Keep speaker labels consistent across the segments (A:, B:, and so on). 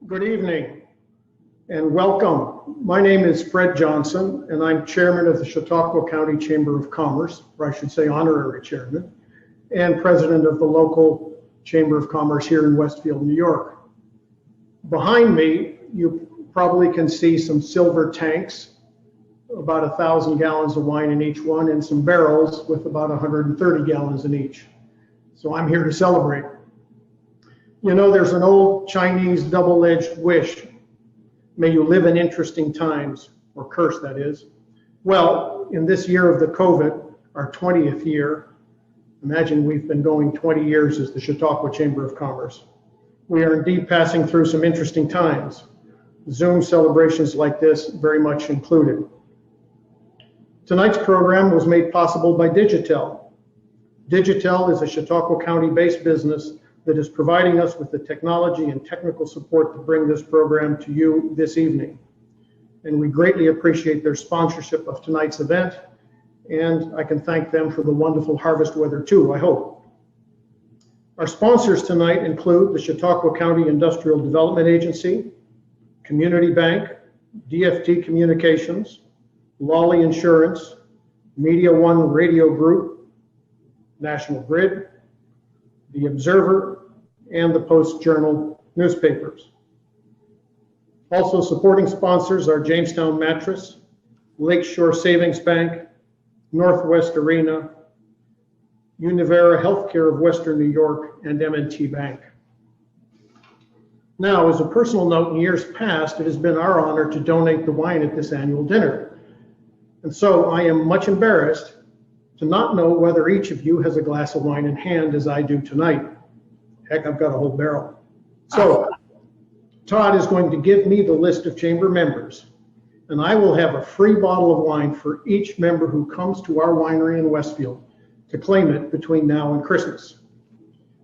A: Good evening and welcome. My name is Fred Johnson and I'm chairman of the Chautauqua County Chamber of Commerce, or I should say honorary chairman, and president of the local Chamber of Commerce here in Westfield, New York. Behind me, you probably can see some silver tanks, about 1,000 gallons of wine in each one, and some barrels with about 130 gallons in each. So I'm here to celebrate. You know, there's an old Chinese double-edged wish. May you live in interesting times, or curse, that is. Well, in this year of the COVID, our 20th year, imagine we've been going 20 years as the Chautauqua Chamber of Commerce. We are indeed passing through some interesting times. Zoom celebrations like this very much included. Tonight's program was made possible by Digitel. Digitel is a Chautauqua County-based business that is providing us with the technology and technical support to bring this program to you this evening. And we greatly appreciate their sponsorship of tonight's event, and I can thank them for the wonderful harvest weather too, I hope. Our sponsors tonight include the Chautauqua County Industrial Development Agency, Community Bank, DFT Communications, Lawley Insurance, Media One Radio Group, National Grid, The Observer, and the Post-Journal newspapers. Also supporting sponsors are Jamestown Mattress, Lakeshore Savings Bank, Northwest Arena, Univera Healthcare of Western New York, and M&T Bank. Now, as a personal note, in years past, it has been our honor to donate the wine at this annual dinner. And so I am much embarrassed to not know whether each of you has a glass of wine in hand as I do tonight. Heck, I've got a whole barrel. So Todd is going to give me the list of chamber members, and I will have a free bottle of wine for each member who comes to our winery in Westfield to claim it between now and Christmas.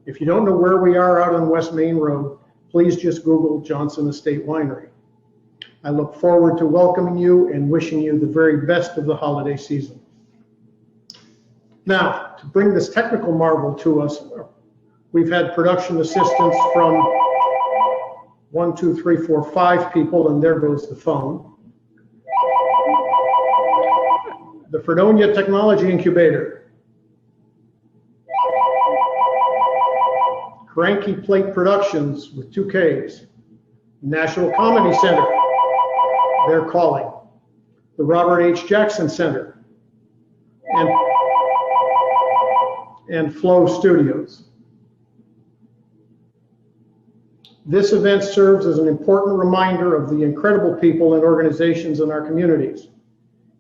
A: If you don't know where we are out on West Main Road, please just Google Johnson Estate Winery. I look forward to welcoming you and wishing you the very best of the holiday season. Now, to bring this technical marvel to us, we've had production assistance from 1, 2, 3, 4, 5 people, and there goes the phone. The Fredonia Technology Incubator, Cranky Plate Productions with 2 Ks, National Comedy Center, they're calling, the Robert H. Jackson Center, and Flow Studios. This event serves as an important reminder of the incredible people and organizations in our communities.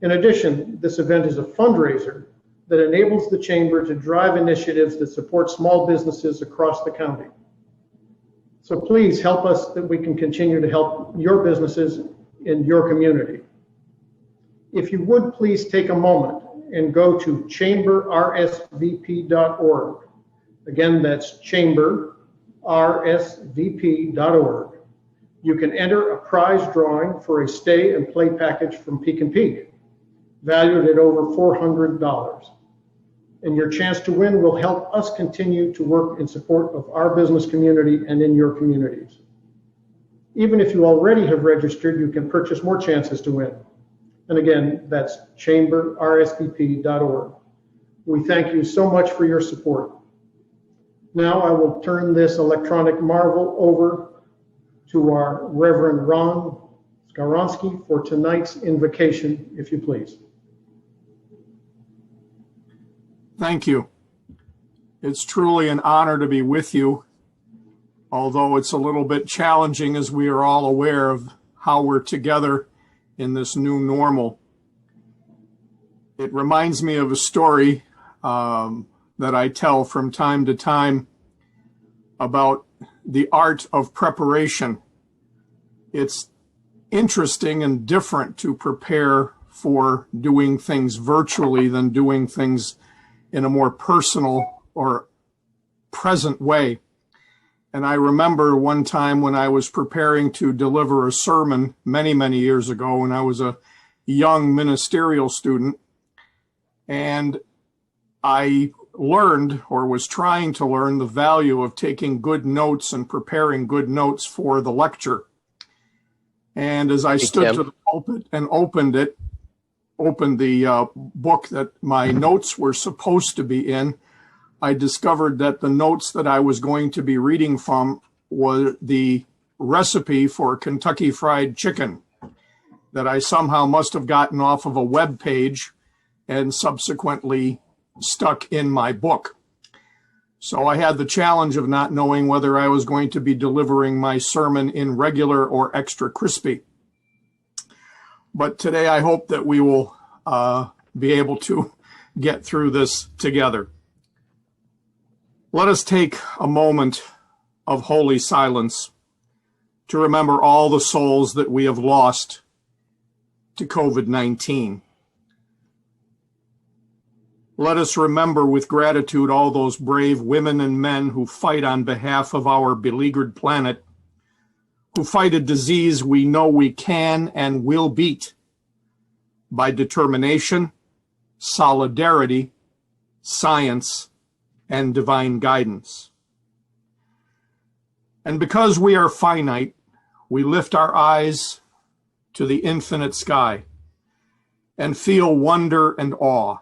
A: In addition, this event is a fundraiser that enables the Chamber to drive initiatives that support small businesses across the county. So please help us that we can continue to help your businesses in your community. If you would please take a moment and go to chamberrsvp.org. Again, that's chamberrsvp.org. You can enter a prize drawing for a stay and play package from Peak and Peak, valued at over $400. And your chance to win will help us continue to work in support of our business community and in your communities. Even if you already have registered, you can purchase more chances to win. And again, that's chamberrsvp.org. We thank you so much for your support. Now I will turn this electronic marvel over to our Reverend Ron Skaronsky for tonight's invocation, if you please.
B: Thank you. It's truly an honor to be with you, although it's a little bit challenging as we are all aware of how we're together in this new normal. It reminds me of a story that I tell from time to time about the art of preparation. It's interesting and different to prepare for doing things virtually than doing things in a more personal or present way. And I remember one time when I was preparing to deliver a sermon many, many years ago when I was a young ministerial student, and I learned, or was trying to learn, the value of taking good notes and preparing good notes for the lecture. And as I stood to the pulpit and opened the book that my notes were supposed to be in, I discovered that the notes that I was going to be reading from were the recipe for Kentucky Fried Chicken that I somehow must have gotten off of a web page and subsequently stuck in my book. So I had the challenge of not knowing whether I was going to be delivering my sermon in regular or extra crispy. But today I hope that we will be able to get through this together. Let us take a moment of holy silence to remember all the souls that we have lost to COVID-19. Let us remember with gratitude all those brave women and men who fight on behalf of our beleaguered planet, who fight a disease we know we can and will beat by determination, solidarity, science, and divine guidance. And because we are finite, we lift our eyes to the infinite sky and feel wonder and awe.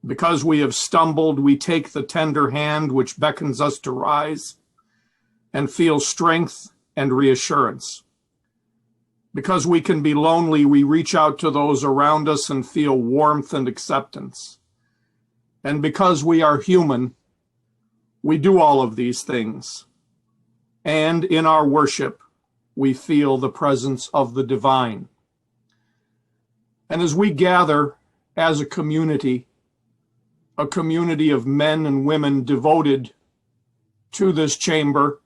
B: Because we have stumbled, we take the tender hand which beckons us to rise and feel strength and reassurance. Because we can be lonely, we reach out to those around us and feel warmth and acceptance. And because we are human, we do all of these things. And in our worship, we feel the presence of the divine. And as we gather as a community of men and women devoted to this chamber,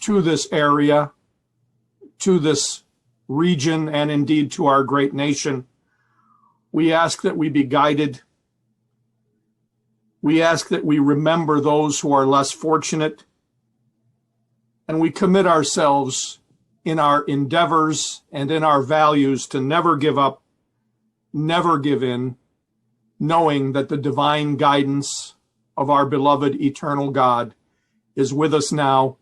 B: to this area, to this region, and indeed to our great nation, we ask that we be guided. We ask that we remember those who are less fortunate, and we commit ourselves in our endeavors and in our values to never give up, never give in, knowing that the divine guidance of our beloved eternal God is with us now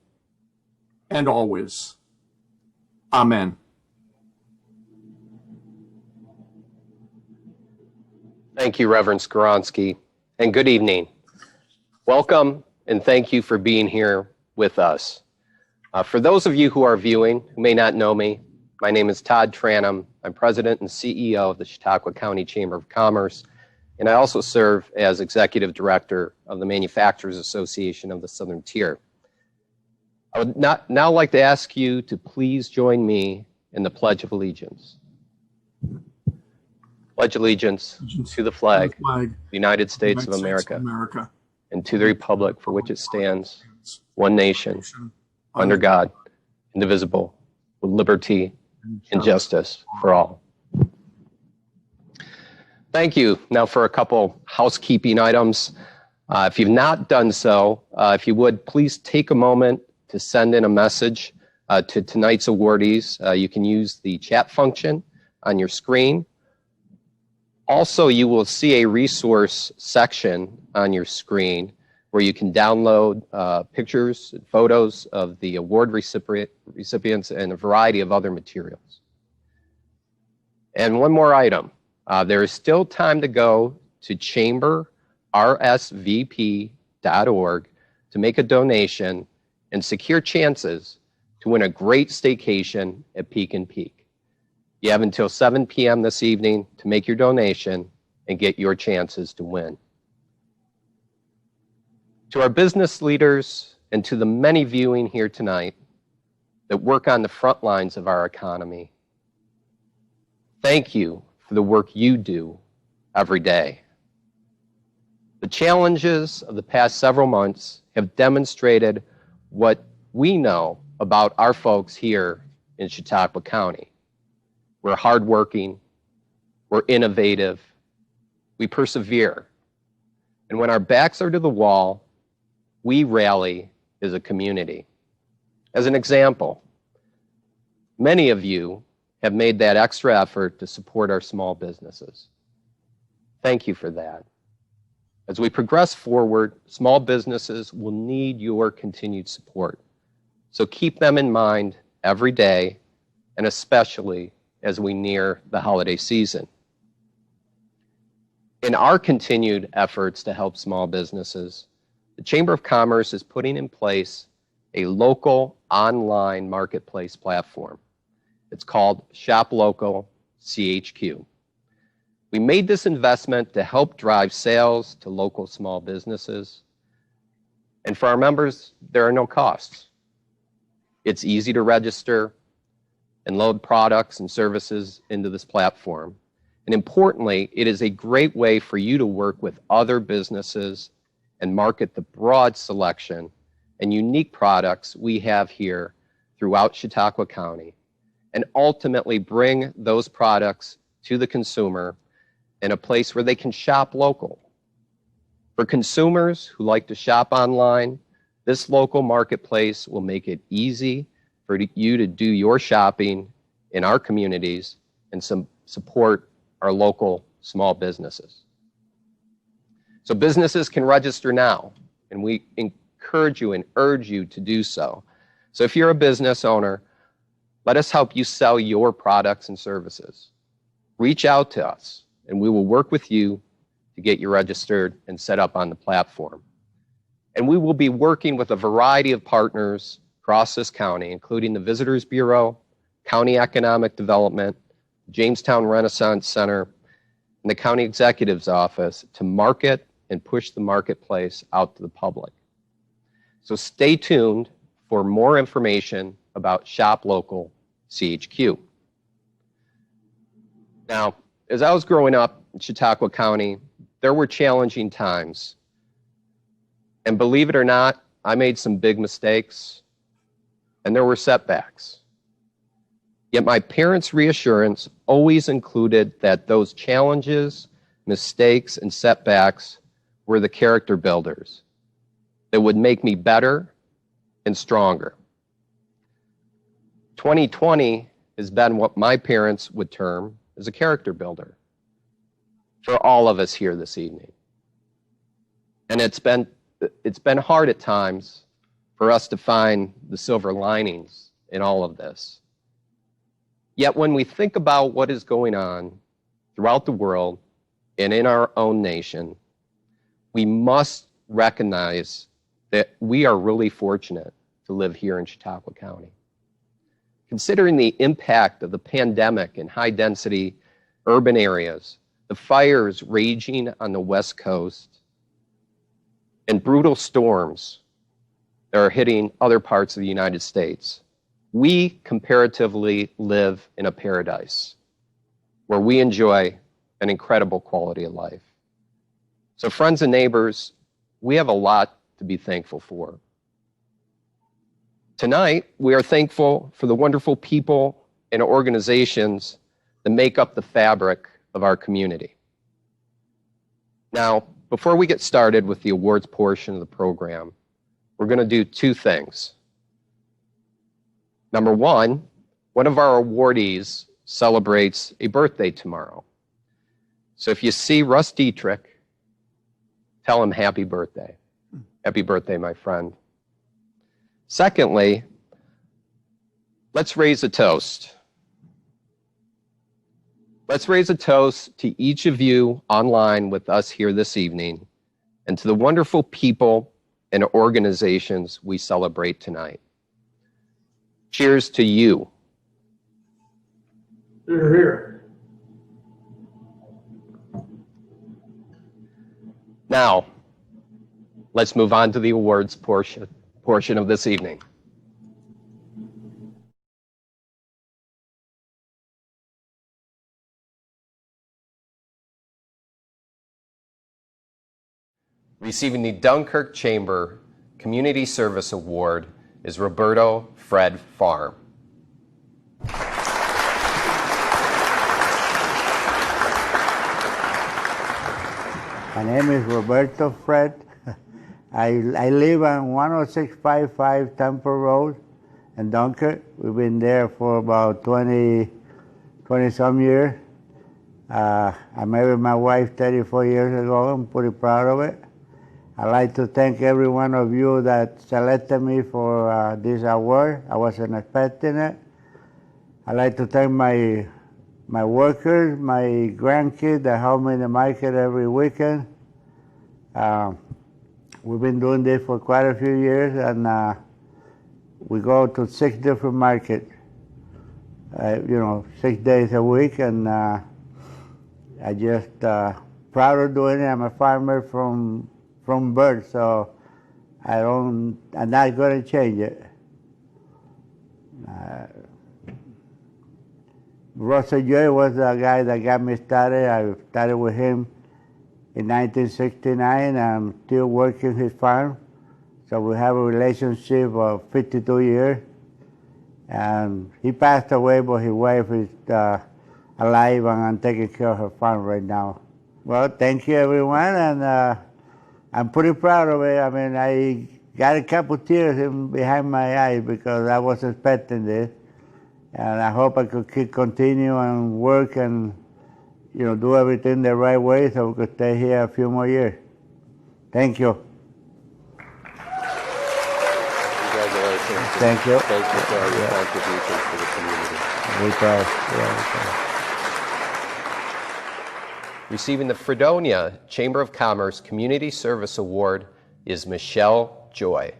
B: and always. Amen.
C: Thank you, Reverend Skoronsky, and good evening. Welcome, and thank you for being here with us. For those of you who are viewing, who may not know me, my name is Todd Tranum. I'm President and CEO of the Chautauqua County Chamber of Commerce, and I also serve as Executive Director of the Manufacturers Association of the Southern Tier. I would now like to ask you to please join me in the Pledge of Allegiance. Pledge allegiance to the flag of the United States of America, and to the republic for which it stands, one nation, under God, indivisible, with liberty and justice for all. Thank you. Now for a couple housekeeping items. If you've not done so, if you would, please take a moment to send in a message to tonight's awardees. You can use the chat function on your screen. Also, you will see a resource section on your screen where you can download pictures and photos of the award recipients and a variety of other materials. And one more item. There is still time to go to chamberrsvp.org to make a donation and secure chances to win a great staycation at Peak and Peak. You have until 7 p.m. this evening to make your donation and get your chances to win. To our business leaders and to the many viewing here tonight that work on the front lines of our economy, thank you for the work you do every day. The challenges of the past several months have demonstrated what we know about our folks here in Chautauqua County. We're hardworking, we're innovative, we persevere. And when our backs are to the wall, we rally as a community. As an example, many of you have made that extra effort to support our small businesses. Thank you for that. As we progress forward, small businesses will need your continued support. So keep them in mind every day and especially as we near the holiday season. In our continued efforts to help small businesses, the Chamber of Commerce is putting in place a local online marketplace platform. It's called Shop Local CHQ. We made this investment to help drive sales to local small businesses. And for our members, there are no costs. It's easy to register and load products and services into this platform. And importantly, it is a great way for you to work with other businesses and market the broad selection and unique products we have here throughout Chautauqua County, and ultimately bring those products to the consumer in a place where they can shop local. For consumers who like to shop online, this local marketplace will make it easy for you to do your shopping in our communities and support our local small businesses. So businesses can register now, and we encourage you and urge you to do so. So if you're a business owner, let us help you sell your products and services. Reach out to us, and we will work with you to get you registered and set up on the platform. And we will be working with a variety of partners across this county, including the Visitors Bureau, County Economic Development, Jamestown Renaissance Center, and the County Executive's Office to market and push the marketplace out to the public. So stay tuned for more information about Shop Local CHQ. Now, as I was growing up in Chautauqua County, there were challenging times. And believe it or not, I made some big mistakes, and there were setbacks. Yet my parents' reassurance always included that those challenges, mistakes, and setbacks were the character builders that would make me better and stronger. 2020 has been what my parents would term as a character builder for all of us here this evening. And it's been hard at times for us to find the silver linings in all of this. Yet when we think about what is going on throughout the world and in our own nation, we must recognize that we are really fortunate to live here in Chautauqua County. Considering the impact of the pandemic in high-density urban areas, the fires raging on the West Coast, and brutal storms that are hitting other parts of the United States, we comparatively live in a paradise where we enjoy an incredible quality of life. So friends and neighbors, we have a lot to be thankful for. Tonight, we are thankful for the wonderful people and organizations that make up the fabric of our community. Now, before we get started with the awards portion of the program, we're going to do two things. Number one of our awardees celebrates a birthday tomorrow. So if you see Russ Dietrich, tell him happy birthday. Happy birthday, my friend. Secondly, let's raise a toast. Let's raise a toast to each of you online with us here this evening and to the wonderful people and organizations we celebrate tonight. Cheers to you.
A: You're here.
C: Now, let's move on to the awards portion of this evening. Receiving the Dunkirk Chamber Community Service Award is Roberto Fred Farm.
D: My name is Roberto Fred. I live on 10655 Temple Road in Dunkirk. We've been there for about 20 some years. I married my wife 34 years ago. I'm pretty proud of it. I'd like to thank every one of you that selected me for this award. I wasn't expecting it. I'd like to thank my workers, my grandkids that help me in the market every weekend. We've been doing this for quite a few years, and we go to 6 different markets, 6 days a week, and I just proud of doing it. I'm a farmer from birth, so I'm not going to change it. Russell Joy was the guy that got me started. I started with him in 1969. I'm still working his farm. So we have a relationship of 52 years. And he passed away, but his wife is alive, and I'm taking care of her farm right now. Well, thank you, everyone, and I'm pretty proud of it. I mean, I got a couple tears behind my eyes because I was expecting this. And I hope I could continue and work and, do everything the right way so we could stay here a few more years. Thank you.
C: Congratulations.
D: Thank you.
C: Thank you for all your contributions to the community.
D: We try.
C: Receiving the Fredonia Chamber of Commerce Community Service Award is Michelle Joy.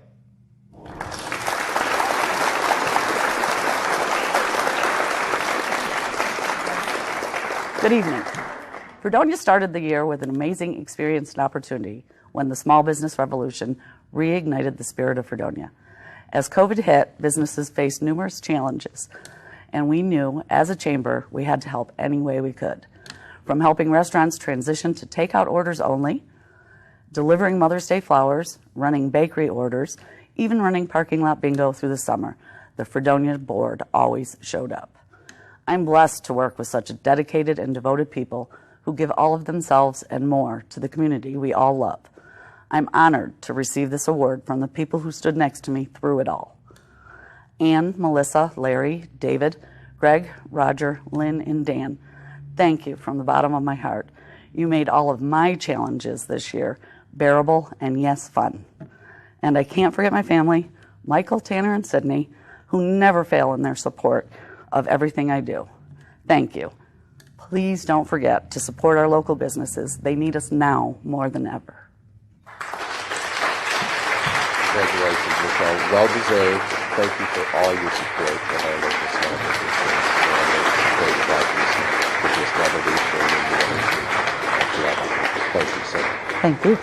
E: Good evening. Fredonia started the year with an amazing experience and opportunity when the small business revolution reignited the spirit of Fredonia. As COVID hit, businesses faced numerous challenges, and we knew as a chamber we had to help any way we could. From helping restaurants transition to takeout orders only, delivering Mother's Day flowers, running bakery orders, even running parking lot bingo through the summer, the Fredonia board always showed up. I'm blessed to work with such dedicated and devoted people who give all of themselves and more to the community we all love. I'm honored to receive this award from the people who stood next to me through it all. Anne, Melissa, Larry, David, Greg, Roger, Lynn, and Dan, thank you from the bottom of my heart. You made all of my challenges this year bearable and, yes, fun. And I can't forget my family, Michael, Tanner, and Sydney, who never fail in their support of everything I do. Thank you. Please don't forget to support our local businesses. They need us now more than ever.
C: Congratulations, Michelle. Well deserved. Thank you for all your support for our local small businesses and our great progress with this revolution and the energy. Thank you so much.
E: Thank you.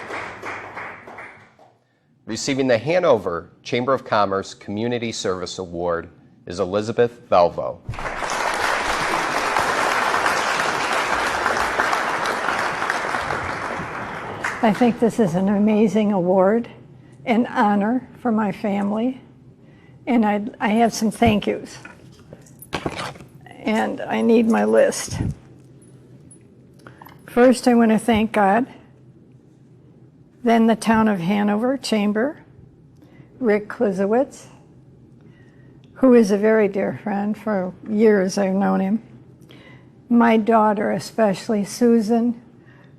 C: Receiving the Hanover Chamber of Commerce Community Service Award is Elizabeth Velvo.
F: I think this is an amazing award, an honor for my family, and I have some thank yous. And I need my list. First, I want to thank God, then the Town of Hanover Chamber, Rick Klizowitz, who is a very dear friend. For years I've known him. My daughter, especially Susan,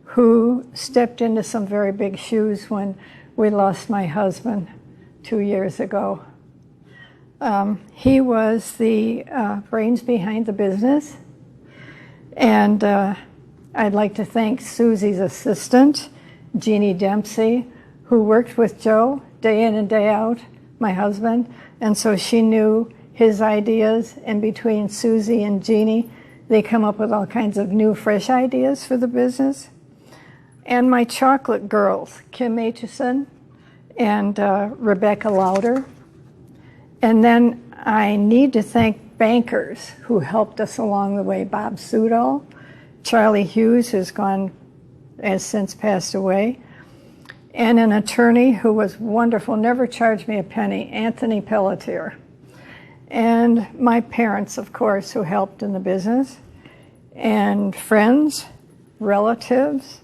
F: who stepped into some very big shoes when we lost my husband 2 years ago. He was the brains behind the business. And I'd like to thank Susie's assistant, Jeannie Dempsey, who worked with Joe day in and day out, my husband. And so she knew his ideas, and between Susie and Jeannie, they come up with all kinds of new, fresh ideas for the business. And my chocolate girls, Kim Aitchison and Rebecca Lauder. And then I need to thank bankers who helped us along the way. Bob Sudol, Charlie Hughes, who's has since passed away, and an attorney who was wonderful, never charged me a penny, Anthony Pelletier. And my parents, of course, who helped in the business, and friends, relatives,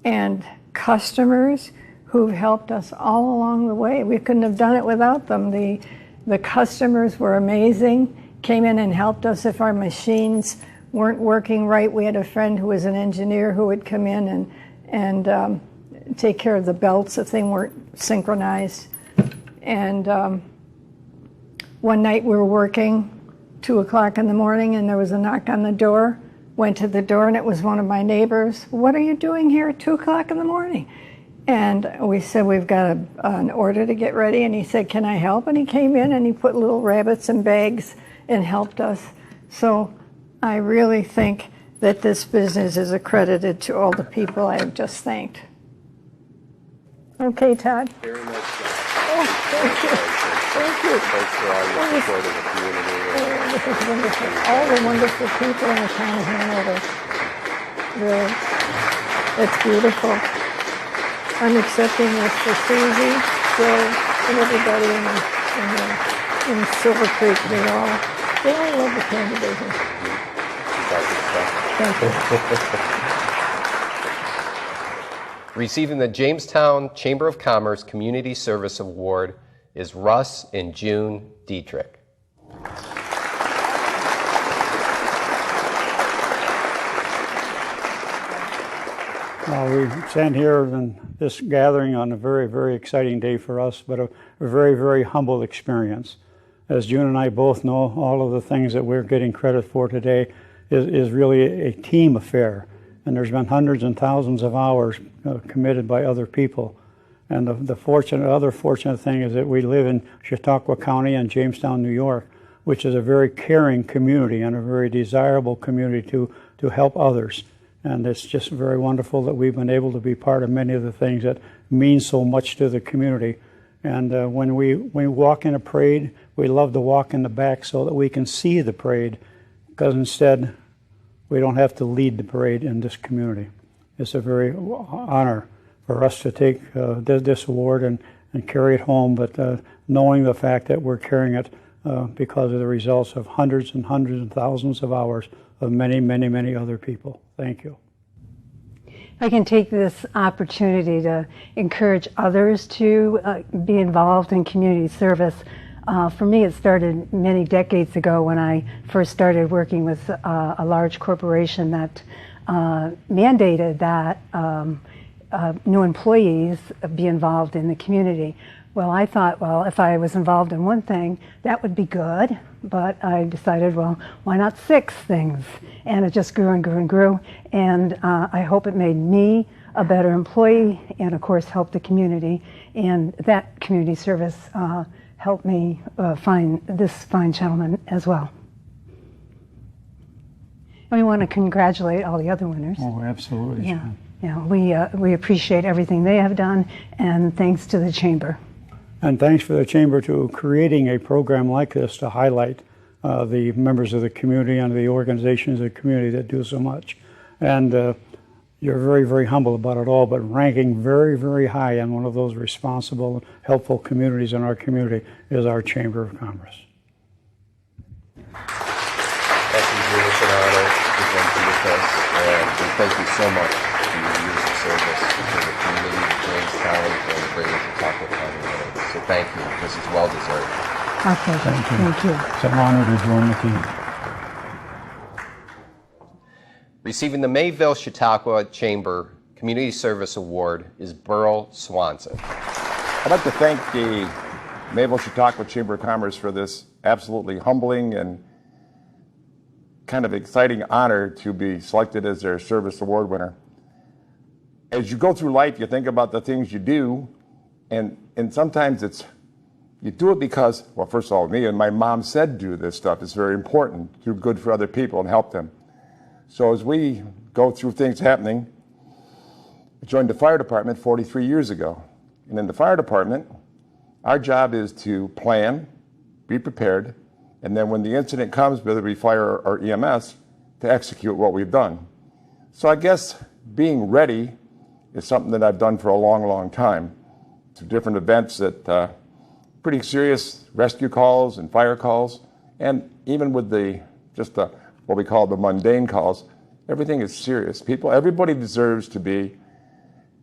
F: and customers who've helped us all along the way. We couldn't have done it without them. The customers were amazing, came in and helped us if our machines weren't working right. We had a friend who was an engineer who would come in and take care of the belts if they weren't synchronized. And one night we were working 2 o'clock in the morning and there was a knock on the door. Went to the door and it was one of my neighbors. What are you doing here at 2 o'clock in the morning? And we said, we've got an order to get ready. And he said, can I help? And he came in and he put little rabbits in bags and helped us. So I really think that this business is accredited to all the people I have just thanked. Okay, Todd?
C: Very much so.
F: Oh, thank you. Thank you.
C: Thanks for all your support of the community.
F: This is wonderful. All the wonderful people in the town of Hanover. Really. It's beautiful. I'm accepting this for Susie, Joe, and everybody in Silver Creek. They all love the candy business. Thank you.
C: Receiving the Jamestown Chamber of Commerce Community Service Award is Russ and June Dietrich.
G: We stand here in this gathering on a very, very exciting day for us, but a very, very humble experience. As June and I both know, all of the things that we're getting credit for today is really a team affair. And there's been hundreds and thousands of hours committed by other people. And the other fortunate thing is that we live in Chautauqua County and Jamestown, New York, which is a very caring community and a very desirable community to help others. And it's just very wonderful that we've been able to be part of many of the things that mean so much to the community. And when we walk in a parade, we love to walk in the back so that we can see the parade, because instead we don't have to lead the parade in this community. It's a very honor for us to take this award and carry it home, but knowing the fact that we're carrying it because of the results of hundreds and hundreds and thousands of hours of many, many, many other people. Thank you.
H: I can take this opportunity to encourage others to be involved in community service. For me, it started many decades ago when I first started working with a large corporation that mandated that new employees be involved in the community. Well, I thought, well, if I was involved in one thing, that would be good. But I decided, well, why not 6 things? And it just grew and grew and grew. And I hope it made me a better employee and, of course, helped the community. And that community service helped me find this fine gentleman as well. And we want to congratulate all the other winners.
G: Oh, absolutely.
H: Yeah, yeah. We appreciate everything they have done, and thanks to the Chamber.
G: And thanks for the Chamber to creating a program like this to highlight the members of the community and the organizations of the community that do so much. And you're very, very humble about it all, but ranking very, very high on one of those responsible and helpful communities in our community is our Chamber of Commerce.
C: Thank you, June. It's an honor to present you with us, and we thank you so much for your years of service to the community of Jamestown and the greater Chautauqua County area. So thank you. This is well deserved.
H: Okay, thank you.
G: It's an honor to join the team.
C: Receiving the Mayville Chautauqua Chamber Community Service Award is Burl Swanson.
I: I'd like to thank the Mayville Chautauqua Chamber of Commerce for this absolutely humbling and kind of exciting honor to be selected as their service award winner. As you go through life, you think about the things you do, and sometimes you do it because, well, first of all, me and my mom said do this stuff. It's very important, do good for other people and help them. So as we go through things happening, I joined the fire department 43 years ago. And in the fire department, our job is to plan, be prepared, and then when the incident comes, whether we fire or EMS, to execute what we've done. So I guess being ready is something that I've done for a long, long time. To different events that pretty serious rescue calls and fire calls, and even with what we call the mundane calls, everything is serious. Everybody deserves to be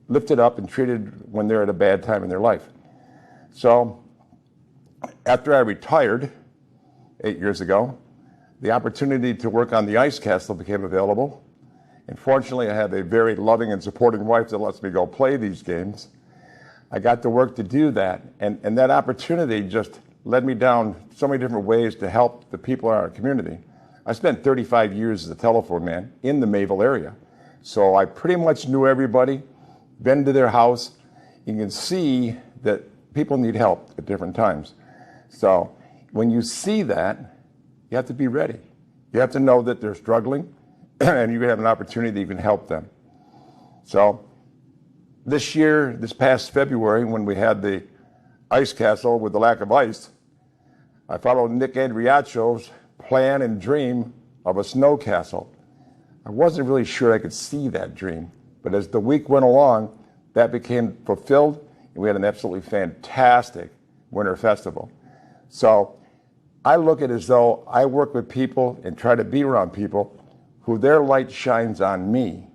I: lifted up and treated when they're at a bad time in their life. So after I retired 8 years ago, the opportunity to work on the ice castle became available. And fortunately, I have a very loving and supporting wife that lets me go play these games. I got to work to do that, and that opportunity just led me down so many different ways to help the people in our community. I spent 35 years as a telephone man in the Mayville area. So I pretty much knew everybody, been to their house. You can see that people need help at different times. So when you see that, you have to be ready. You have to know that they're struggling and you have an opportunity that you can help them. So this year, this past February, when we had the ice castle with the lack of ice, I followed Nick Andriacio's plan and dream of a snow castle. I wasn't really sure I could see that dream, but as the week went along, that became fulfilled, and we had an absolutely fantastic winter festival. So I look at it as though I work with people and try to be around people who their light shines on me.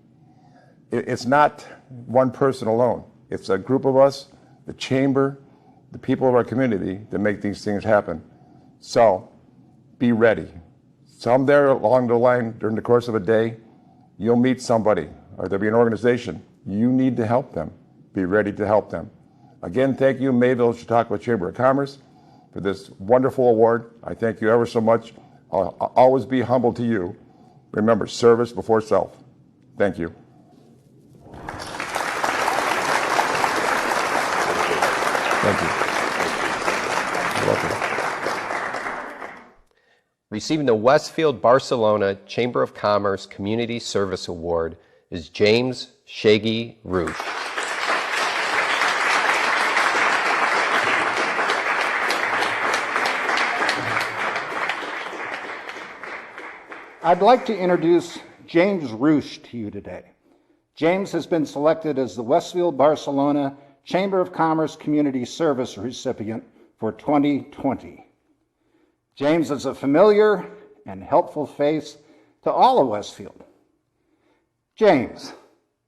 I: It's not one person alone. It's a group of us, the chamber, the people of our community that make these things happen. So be ready. Somewhere along the line during the course of a day, you'll meet somebody or there'll be an organization. You need to help them. Be ready to help them. Again, thank you, Mayville Chautauqua Chamber of Commerce, for this wonderful award. I thank you ever so much. I'll always be humble to you. Remember, service before self. Thank you. Thank you. You're welcome.
C: Receiving the Westfield Barcelona Chamber of Commerce Community Service Award is James Shaggy Roosh.
J: I'd like to introduce James Roosh to you today. James has been selected as the Westfield Barcelona Chamber of Commerce Community Service recipient for 2020. James is a familiar and helpful face to all of Westfield. James,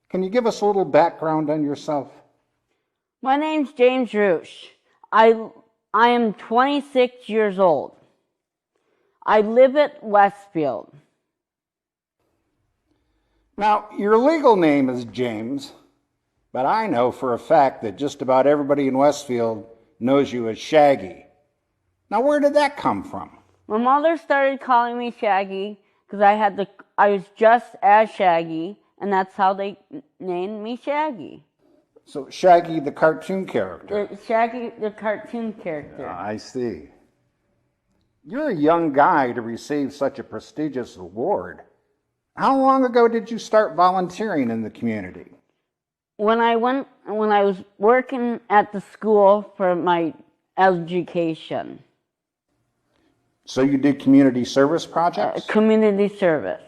J: can you give us a little background on yourself?
K: My name's James Roosh. I am 26 years old. I live at Westfield.
J: Now, your legal name is James, but I know for a fact that just about everybody in Westfield knows you as Shaggy. Now, where did that come from?
K: My mother started calling me Shaggy because I was just as Shaggy, and that's how they named me Shaggy.
J: So, Shaggy the cartoon character.
K: Shaggy the cartoon character.
J: I see. You're a young guy to receive such a prestigious award. How long ago did you start volunteering in the community?
K: When I was working at the school for my education.
J: So you did community service projects?
K: Community service.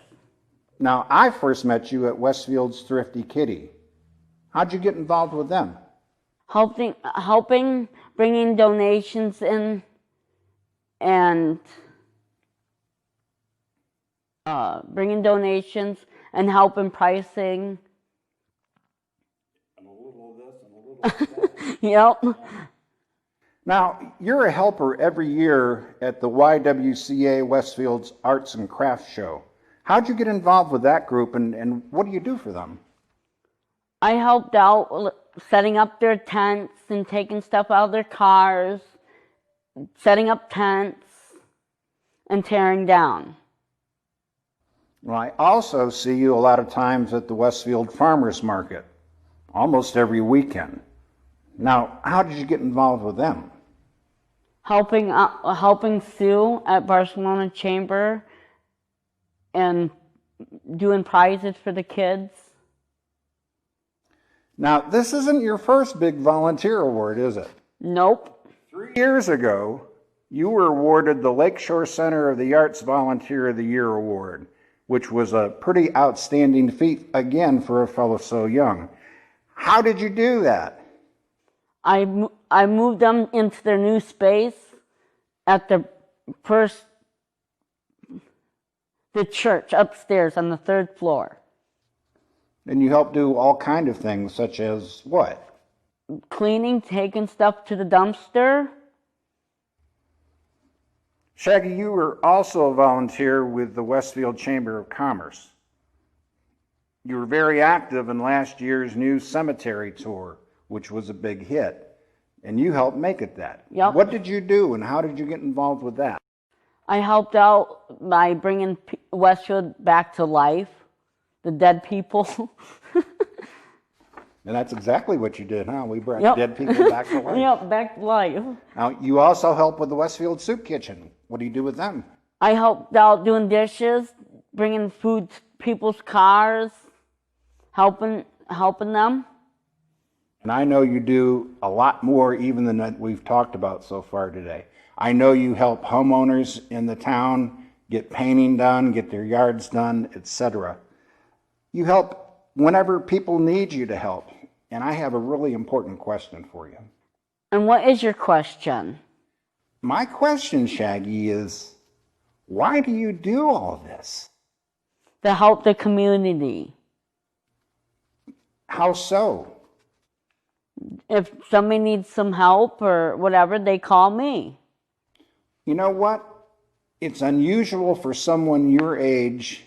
J: Now, I first met you at Westfield's Thrifty Kitty. How'd you get involved with them?
K: Helping bringing donations in and bringing donations and helping pricing.
J: And a little of this and a little of that.
K: Yep.
J: Now, you're a helper every year at the YWCA Westfield's Arts and Crafts Show. How'd you get involved with that group, and what do you do for them?
K: I helped out setting up their tents and taking stuff out of their cars, setting up tents, and tearing down.
J: Well, I also see you a lot of times at the Westfield Farmers Market, almost every weekend. Now, how did you get involved with them?
K: Helping Sue at Barcelona Chamber and doing prizes for the kids.
J: Now, this isn't your first big volunteer award, is it?
K: Nope.
J: 3 years ago, you were awarded the Lakeshore Center of the Arts Volunteer of the Year Award, which was a pretty outstanding feat, again, for a fellow so young. How did you do that?
K: I moved them into their new space at the church upstairs on the 3rd floor.
J: And you helped do all kind of things, such as what?
K: Cleaning, taking stuff to the dumpster.
J: Shaggy, you were also a volunteer with the Westfield Chamber of Commerce. You were very active in last year's new cemetery tour, which was a big hit. and you helped make it that.
K: Yep.
J: What did you do, and how did you get involved with that?
K: I helped out by bringing Westfield back to life, the dead people.
J: And that's exactly what you did, huh? We brought
K: Yep.
J: dead people back to life.
K: Yep, back to life.
J: Now, you also help with the Westfield Soup Kitchen. What do you do with them?
K: I helped out doing dishes, bringing food to people's cars, helping them.
J: And I know you do a lot more even than that we've talked about so far today. I know you help homeowners in the town get painting done, get their yards done, etc. You help whenever people need you to help. And I have a really important question for you.
K: And what is your question?
J: My question, Shaggy, is why do you do all of this?
K: To help the community.
J: How so?
K: If somebody needs some help or whatever, they call me.
J: You know what? It's unusual for someone your age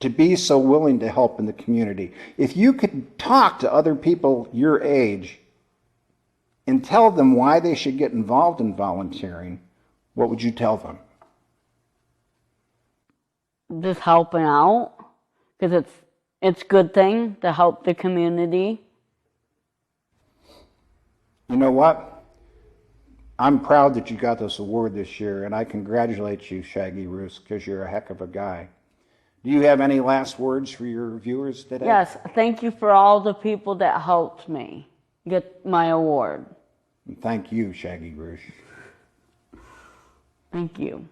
J: to be so willing to help in the community. If you could talk to other people your age and tell them why they should get involved in volunteering, what would you tell them?
K: Just helping out, because it's a good thing to help the community.
J: You know what? I'm proud that you got this award this year, and I congratulate you, Shaggy Roos, because you're a heck of a guy. Do you have any last words for your viewers today?
K: Yes, thank you for all the people that helped me get my award.
J: And thank you, Shaggy Roos.
K: Thank you.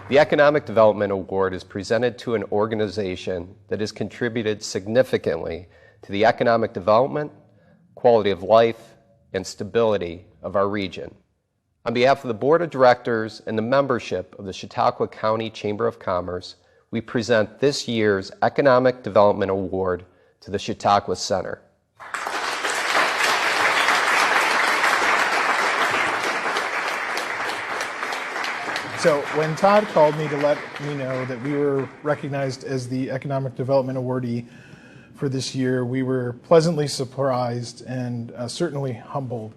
C: The Economic Development Award is presented to an organization that has contributed significantly to the economic development, quality of life, and stability of our region. On behalf of the Board of Directors and the membership of the Chautauqua County Chamber of Commerce, we present this year's Economic Development Award to the Chautauqua Center.
L: So when Todd called me to let me know that we were recognized as the Economic Development Awardee for this year, we were pleasantly surprised and certainly humbled.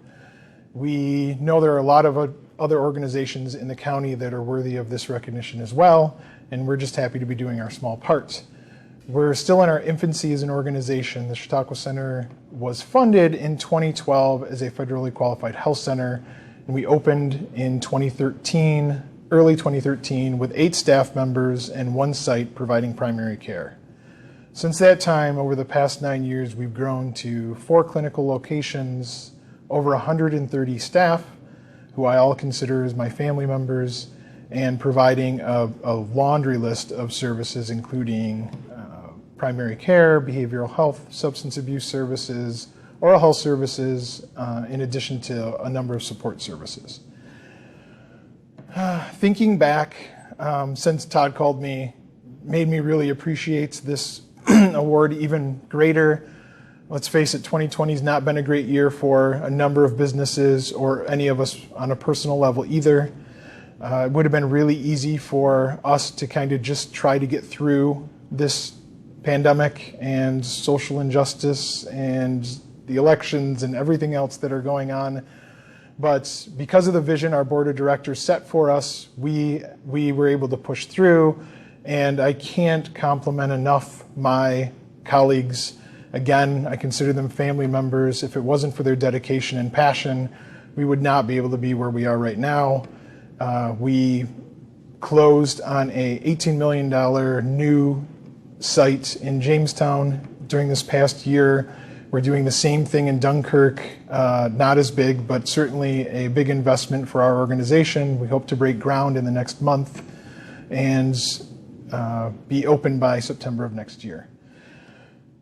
L: We know there are a lot of other organizations in the county that are worthy of this recognition as well, and we're just happy to be doing our small part. We're still in our infancy as an organization. The Chautauqua Center was funded in 2012 as a federally qualified health center, and we opened in 2013, early 2013, with 8 staff members and 1 site providing primary care. Since that time, over the past 9 years, we've grown to 4 clinical locations, over 130 staff, who I all consider as my family members, and providing a laundry list of services, including primary care, behavioral health, substance abuse services, oral health services, in addition to a number of support services. Thinking back, since Todd called me, made me really appreciate this award even greater. Let's face it, 2020 has not been a great year for a number of businesses or any of us on a personal level either. It would have been really easy for us to kind of just try to get through this pandemic and social injustice and the elections and everything else that are going on. But because of the vision our board of directors set for us, we were able to push through, and I can't compliment enough my colleagues. Again, I consider them family members. If it wasn't for their dedication and passion, we would not be able to be where we are right now. We closed on a $18 million new site in Jamestown during this past year. We're doing the same thing in Dunkirk, not as big, but certainly a big investment for our organization. We hope to break ground in the next month and be open by September of next year.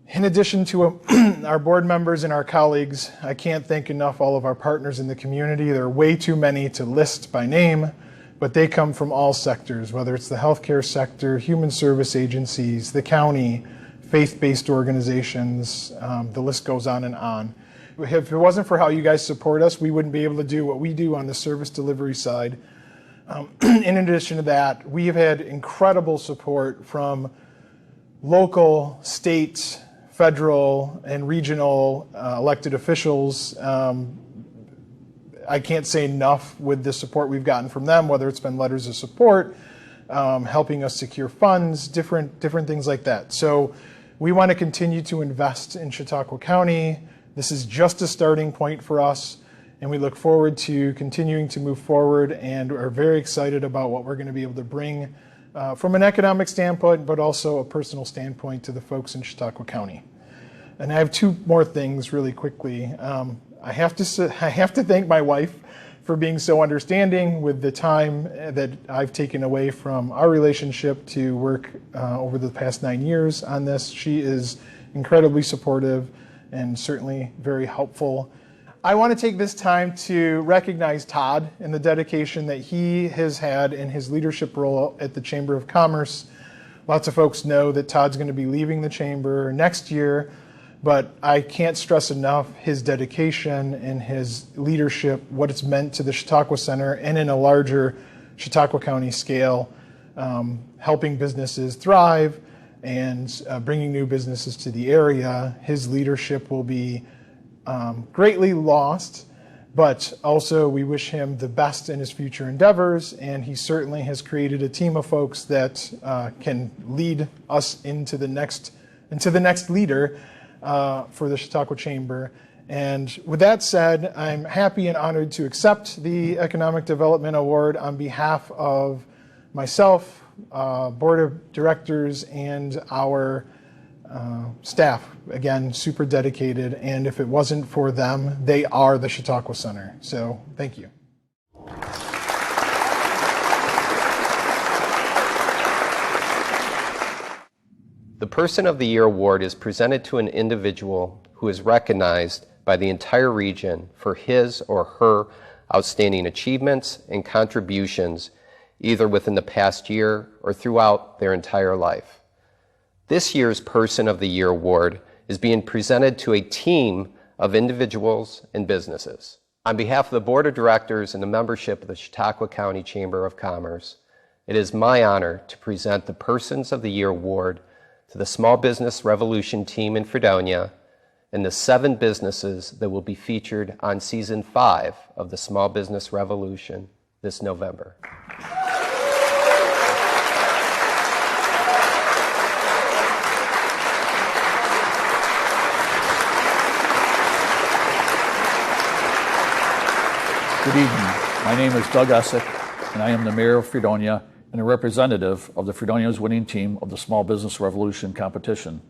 L: In addition to our board members and our colleagues, I can't thank enough all of our partners in the community. There are way too many to list by name, but they come from all sectors, whether it's the healthcare sector, human service agencies, the county, faith-based organizations, the list goes on and on. if it wasn't for how you guys support us, we wouldn't be able to do what we do on the service delivery side. In addition to that, we have had incredible support from local, state, federal, and regional elected officials. I can't say enough with the support we've gotten from them, whether it's been letters of support, helping us secure funds, different things like that. So we want to continue to invest in Chautauqua County. This is just a starting point for us, and we look forward to continuing to move forward and are very excited about what we're going to be able to bring from an economic standpoint, but also a personal standpoint to the folks in Chautauqua County. And I have two more things really quickly. I have to thank my wife for being so understanding with the time that I've taken away from our relationship to work over the past 9 years on this. She is incredibly supportive and certainly very helpful. I want to take this time to recognize Todd and the dedication that he has had in his leadership role at the Chamber of Commerce. Lots of folks know that Todd's going to be leaving the Chamber next year, but I can't stress enough his dedication and his leadership, what it's meant to the Chautauqua Center and in a larger Chautauqua County scale, helping businesses thrive and bringing new businesses to the area. His leadership will be greatly lost, but also we wish him the best in his future endeavors, and he certainly has created a team of folks that can lead us into the next leader for the Chautauqua Chamber. And with that said, I'm happy and honored to accept the Economic Development Award on behalf of myself, Board of Directors, and our staff. Again, super dedicated, and if it wasn't for them, they are the Chautauqua Center. So thank you.
C: The Person of the Year award is presented to an individual who is recognized by the entire region for his or her outstanding achievements and contributions, either within the past year or throughout their entire life. This year's Person of the Year award is being presented to a team of individuals and businesses. On behalf of the Board of Directors and the membership of the Chautauqua County Chamber of Commerce, it is my honor to present the Persons of the Year award to the Small Business Revolution team in Fredonia and the 7 businesses that will be featured on Season 5 of the Small Business Revolution this November.
M: Good evening. My name is Doug Essick, and I am the Mayor of Fredonia and a representative of the Fredonia's winning team of the Small Business Revolution competition.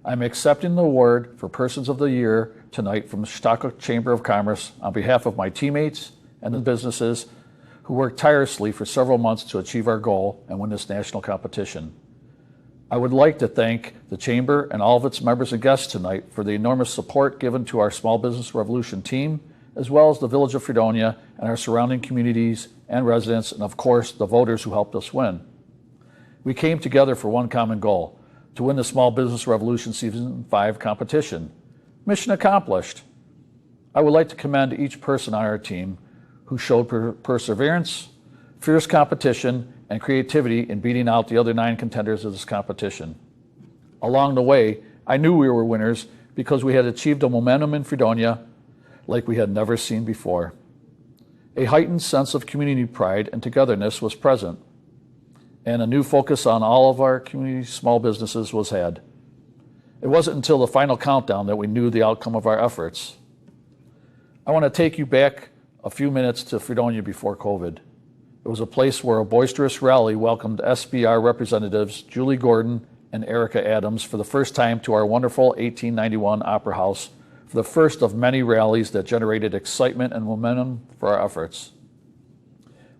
M: I'm accepting the award for Persons of the Year tonight from the Chautauqua Chamber of Commerce on behalf of my teammates and the businesses who worked tirelessly for several months to achieve our goal and win this national competition. I would like to thank the Chamber and all of its members and guests tonight for the enormous support given to our Small Business Revolution team, as well as the Village of Fredonia and our surrounding communities and residents, and of course, the voters who helped us win. We came together for one common goal, to win the Small Business Revolution Season 5 competition. Mission accomplished. I would like to commend each person on our team who showed perseverance, fierce competition, and creativity in beating out the other 9 contenders of this competition. Along the way, I knew we were winners because we had achieved a momentum in Fredonia like we had never seen before. A heightened sense of community pride and togetherness was present, and a new focus on all of our community small businesses was had. It wasn't until the final countdown that we knew the outcome of our efforts. I want to take you back a few minutes to Fredonia before COVID. It was a place where a boisterous rally welcomed SBR representatives Julie Gordon and Erica Adams for the first time to our wonderful 1891 Opera House, for the first of many rallies that generated excitement and momentum for our efforts.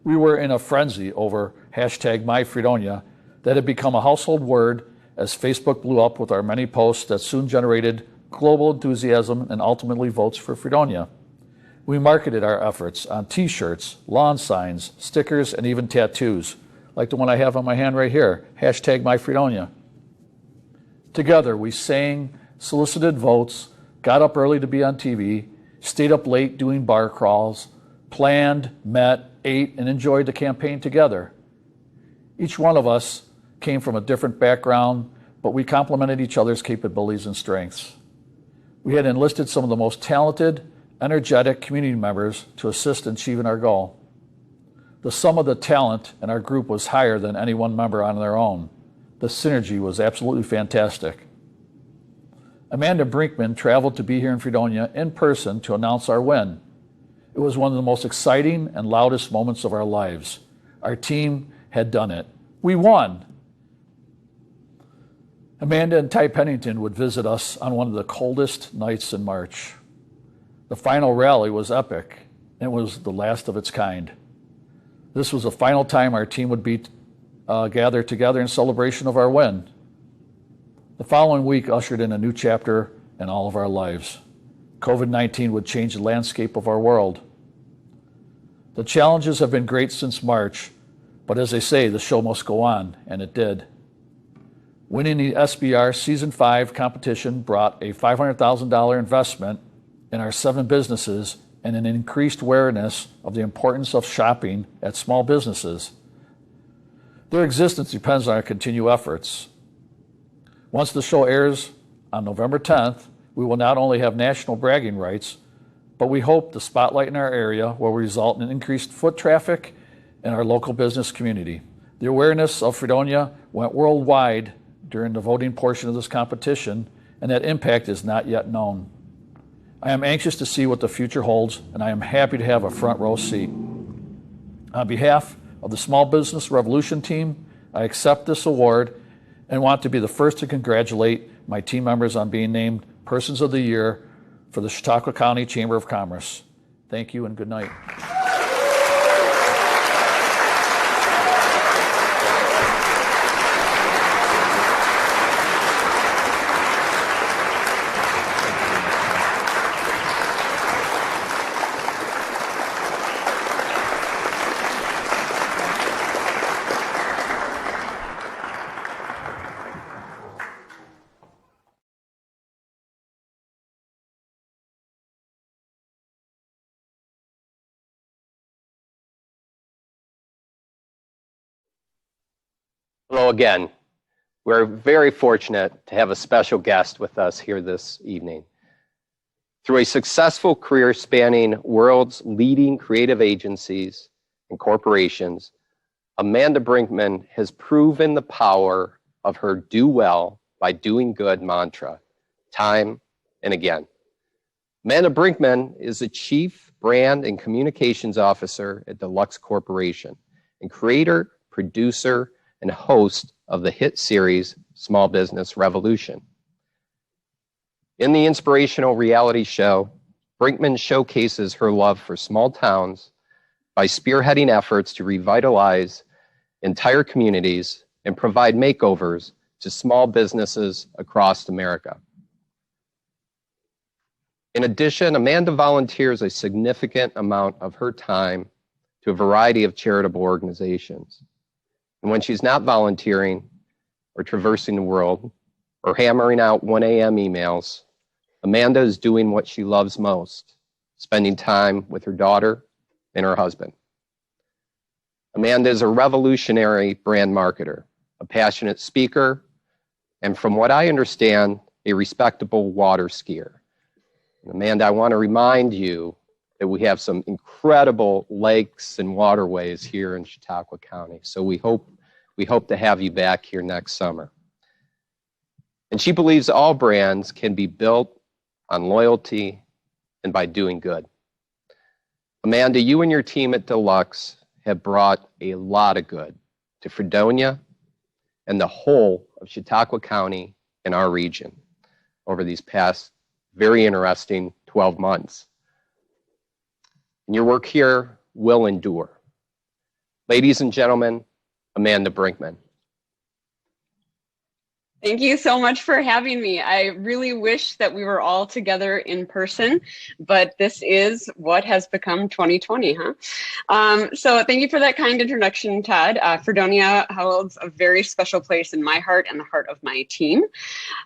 M: We were in a frenzy over #MyFredonia that had become a household word as Facebook blew up with our many posts that soon generated global enthusiasm and ultimately votes for Fredonia. We marketed our efforts on t-shirts, lawn signs, stickers, and even tattoos, like the one I have on my hand right here, #MyFredonia. Together, we sang, solicited votes, got up early to be on TV, stayed up late doing bar crawls, planned, met, ate, and enjoyed the campaign together. Each one of us came from a different background, but we complemented each other's capabilities and strengths. We had enlisted some of the most talented, energetic community members to assist in achieving our goal. The sum of the talent in our group was higher than any one member on their own. The synergy was absolutely fantastic. Amanda Brinkman traveled to be here in Fredonia in person to announce our win. It was one of the most exciting and loudest moments of our lives. Our team had done it. We won. Amanda and Ty Pennington would visit us on one of the coldest nights in March. The final rally was epic, and it was the last of its kind. This was the final time our team would be gathered together in celebration of our win. The following week ushered in a new chapter in all of our lives. COVID-19 would change the landscape of our world. The challenges have been great since March, but as they say, the show must go on, and it did. Winning the SBR Season 5 competition brought a $500,000 investment in our 7 businesses and an increased awareness of the importance of shopping at small businesses. Their existence depends on our continued efforts. Once the show airs on November 10th, we will not only have national bragging rights, but we hope the spotlight in our area will result in increased foot traffic in our local business community. The awareness of Fredonia went worldwide during the voting portion of this competition, and that impact is not yet known. I am anxious to see what the future holds, and I am happy to have a front row seat. On behalf of the Small Business Revolution team, I accept this award and want to be the first to congratulate my team members on being named Persons of the Year for the Chautauqua County Chamber of Commerce. Thank you and good night.
C: Hello again. We're very fortunate to have a special guest with us here this evening. Through a successful career spanning world's leading creative agencies and corporations, Amanda Brinkman has proven the power of her do well by doing good mantra, time and again. Amanda Brinkman is the Chief Brand and Communications Officer at Deluxe Corporation and creator, producer, and host of the hit series Small Business Revolution. In the inspirational reality show, Brinkman showcases her love for small towns by spearheading efforts to revitalize entire communities and provide makeovers to small businesses across America. In addition, Amanda volunteers a significant amount of her time to a variety of charitable organizations. And when she's not volunteering or traversing the world or hammering out 1 a.m. emails, Amanda is doing what she loves most, spending time with her daughter and her husband. Amanda is a revolutionary brand marketer, a passionate speaker, and from what I understand, a respectable water skier. And Amanda, I want to remind you that we have some incredible lakes and waterways here in Chautauqua County. So we hope to have you back here next summer. And she believes all brands can be built on loyalty and by doing good. Amanda, you and your team at Deluxe have brought a lot of good to Fredonia and the whole of Chautauqua County and our region over these past very interesting 12 months. And your work here will endure. Ladies and gentlemen, Amanda Brinkman.
N: Thank you so much for having me. I really wish that we were all together in person, but this is what has become 2020, huh? So thank you for that kind introduction, Todd. Fredonia holds a very special place in my heart and the heart of my team.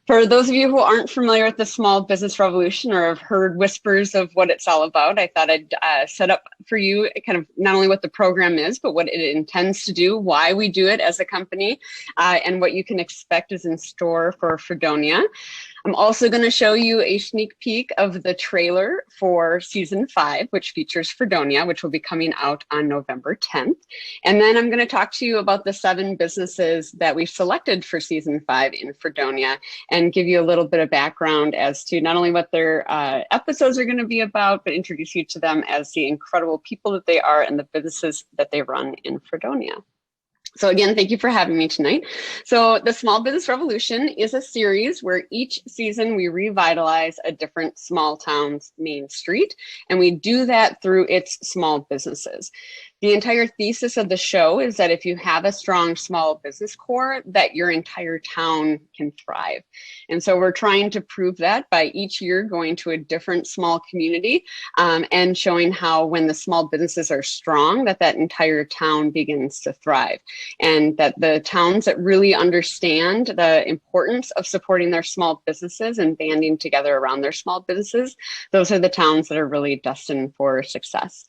N: For those of you who aren't familiar with the Small Business Revolution or have heard whispers of what it's all about, I thought I'd set up for you kind of not only what the program is, but what it intends to do, why we do it as a company, and what you can expect is in store for Fredonia. I'm also going to show you a sneak peek of the trailer for season 5, which features Fredonia, which will be coming out on November 10th. And then I'm going to talk to you about the 7 businesses that we've selected for season 5 in Fredonia and give you a little bit of background as to not only what their episodes are going to be about, but introduce you to them as the incredible people that they are and the businesses that they run in Fredonia. So again, thank you for having me tonight. So the Small Business Revolution is a series where each season we revitalize a different small town's main street, and we do that through its small businesses. The entire thesis of the show is that if you have a strong small business core, that your entire town can thrive. And so we're trying to prove that by each year going to a different small community and showing how when the small businesses are strong, that entire town begins to thrive. And that the towns that really understand the importance of supporting their small businesses and banding together around their small businesses, those are the towns that are really destined for success.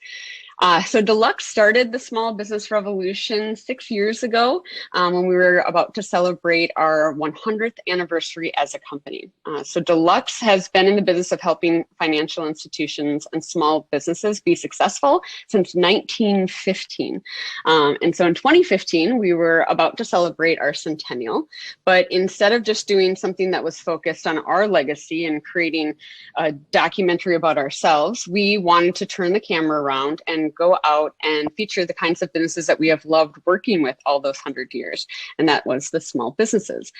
N: So Deluxe started the Small Business Revolution 6 years ago when we were about to celebrate our 100th anniversary as a company. So Deluxe has been in the business of helping financial institutions and small businesses be successful since 1915. And so in 2015, we were about to celebrate our centennial, but instead of just doing something that was focused on our legacy and creating a documentary about ourselves, we wanted to turn the camera around and go out and feature the kinds of businesses that we have loved working with all those 100 years. And that was the small businesses.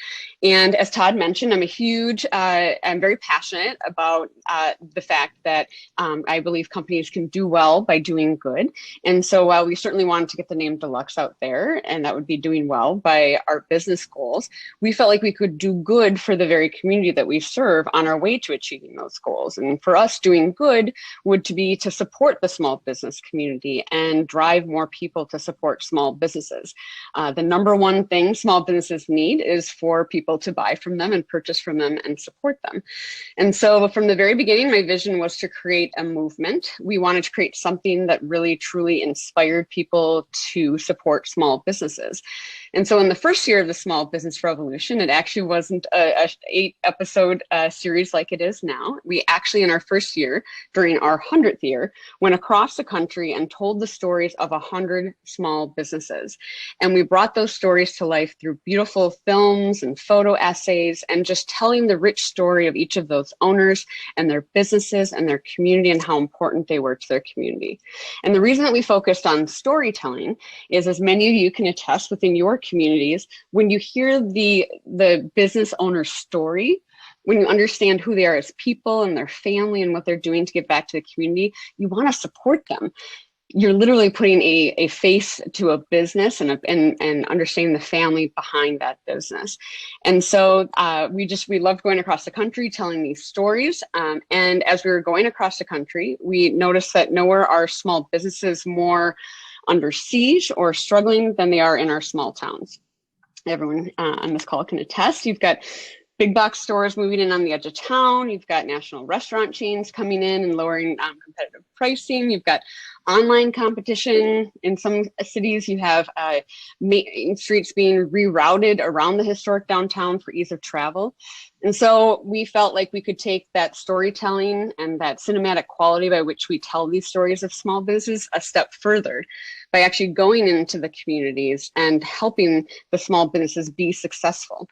N: And as Todd mentioned, I'm very passionate about the fact that I believe companies can do well by doing good. And so while we certainly wanted to get the name Deluxe out there, and that would be doing well by our business goals, we felt like we could do good for the very community that we serve on our way to achieving those goals. And for us, doing good would be to support the small business community and drive more people to support small businesses. The number one thing small businesses need is for people to buy from them and purchase from them and support them. And so from the very beginning, my vision was to create a movement. We wanted to create something that really truly inspired people to support small businesses. And so in the first year of the Small Business Revolution, it actually wasn't a 8-episode series like it is now. We actually, in our first year, during our 100th year, went across the country and told the stories of 100 small businesses. And we brought those stories to life through beautiful films and photo essays and just telling the rich story of each of those owners and their businesses and their community and how important they were to their community. And the reason that we focused on storytelling is, as many of you can attest within your communities, when you hear the business owner's story, when you understand who they are as people and their family and what they're doing to give back to the community, you want to support them. You're literally putting a face to a business and understanding the family behind that business. And so we loved going across the country telling these stories. And as we were going across the country, we noticed that nowhere are small businesses more under siege or struggling than they are in our small towns. Everyone on this call can attest. You've got big box stores moving in on the edge of town. You've got national restaurant chains coming in and lowering competitive pricing. You've got online competition. In some cities, you have main streets being rerouted around the historic downtown for ease of travel. And so we felt like we could take that storytelling and that cinematic quality by which we tell these stories of small business a step further by actually going into the communities and helping the small businesses be successful.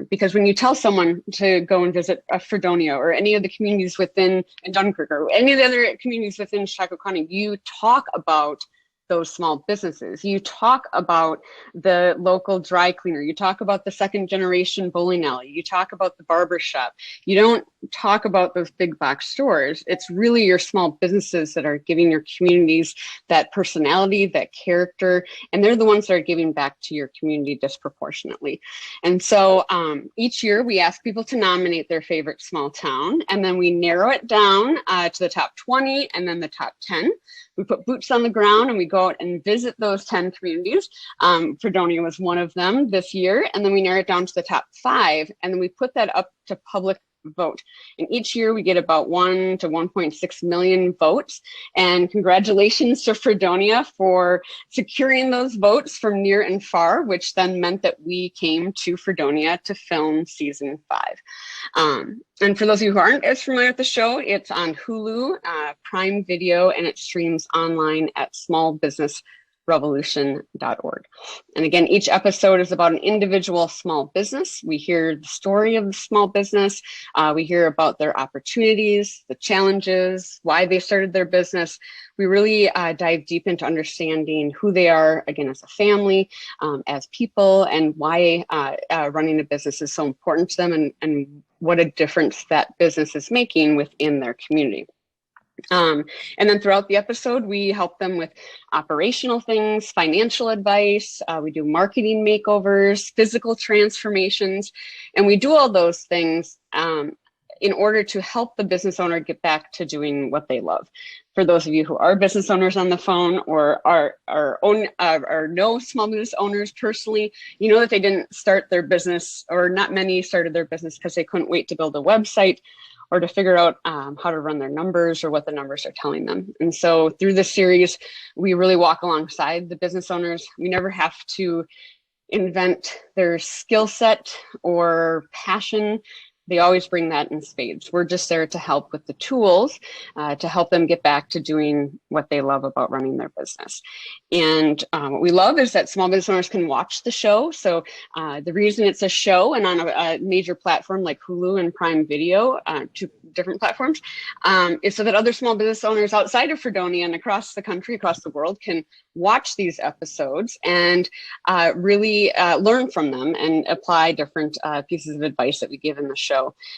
N: Because when you tell someone to go and visit Fredonia or any of the communities within Dunkirk or any of the other communities within Chautauqua County, you talk about those small businesses. You talk about the local dry cleaner. You talk about the second generation bowling alley. You talk about the barber shop. You don't talk about those big box stores. It's really your small businesses that are giving your communities that personality, that character, and they're the ones that are giving back to your community disproportionately. And so each year we ask people to nominate their favorite small town, and then we narrow it down to the top 20 and then the top 10. We put boots on the ground and we go out and visit those 10 communities. Fredonia was one of them this year, and then we narrow it down to the top 5, and then we put that up to public vote. And each year we get about 1 to 1.6 million votes. And congratulations to Fredonia for securing those votes from near and far, which then meant that we came to Fredonia to film season 5. And for those of you who aren't as familiar with the show, it's on Hulu, Prime Video, and it streams online at smallbusinessrevolution.org. And again, each episode is about an individual small business. We hear the story of the small business. We hear about their opportunities, the challenges, why they started their business. We really dive deep into understanding who they are, again, as a family, as people, and why running a business is so important to them, and what a difference that business is making within their community. And then throughout the episode, we help them with operational things, financial advice. We do marketing makeovers, physical transformations, and we do all those things in order to help the business owner get back to doing what they love. For those of you who are business owners on the phone or are know small business owners personally, you know that they didn't start their business, or not many started their business because they couldn't wait to build a website or to figure out how to run their numbers or what the numbers are telling them. And so through this series, we really walk alongside the business owners. We never have to invent their skill set or passion. They always bring that in spades. We're just there to help with the tools to help them get back to doing what they love about running their business. And what we love is that small business owners can watch the show. So the reason it's a show and on a major platform like Hulu and Prime Video, 2 different platforms, is so that other small business owners outside of Fredonia and across the country, across the world, can watch these episodes and really learn from them and apply different pieces of advice that we give in the show.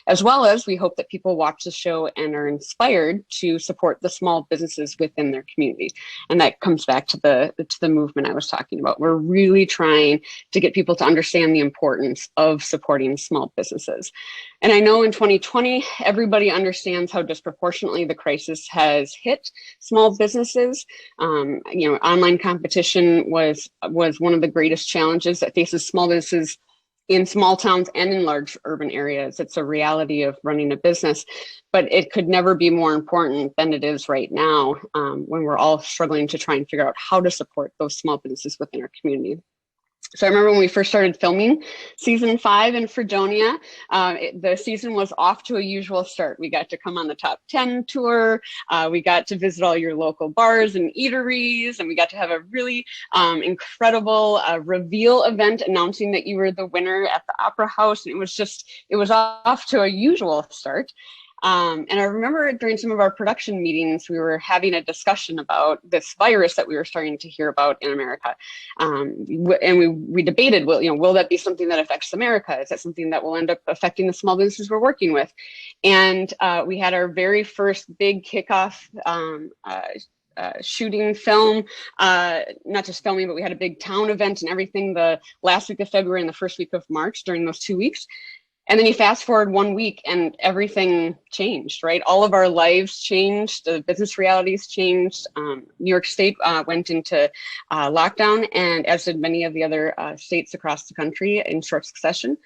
N: As well as we hope that people watch the show and are inspired to support the small businesses within their community. And that comes back to the movement I was talking about. We're really trying to get people to understand the importance of supporting small businesses. And I know in 2020, everybody understands how disproportionately the crisis has hit small businesses. Online competition was one of the greatest challenges that faces small businesses in small towns and in large urban areas. It's a reality of running a business, but it could never be more important than it is right now when we're all struggling to try and figure out how to support those small businesses within our community. So I remember when we first started filming season 5 in Fredonia, the season was off to a usual start. We got to come on the top 10 tour. We got to visit all your local bars and eateries, and we got to have a really incredible reveal event announcing that you were the winner at the Opera House. And it was off to a usual start. And I remember during some of our production meetings, we were having a discussion about this virus that we were starting to hear about in America. And we debated, will that be something that affects America? Is that something that will end up affecting the small businesses we're working with? And we had our very first big kickoff shooting film, not just filming, but we had a big town event and everything the last week of February and the first week of March during those 2 weeks. And then you fast forward 1 week and everything changed, right? All of our lives changed. The business realities changed. New York State went into lockdown, and as did many of the other states across the country in short succession.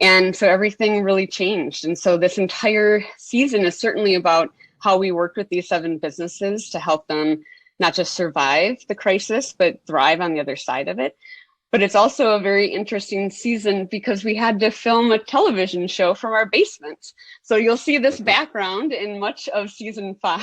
N: And so everything really changed. And so this entire season is certainly about how we worked with these 7 businesses to help them not just survive the crisis, but thrive on the other side of it. But it's also a very interesting season because we had to film a television show from our basement. So you'll see this background in much of season 5.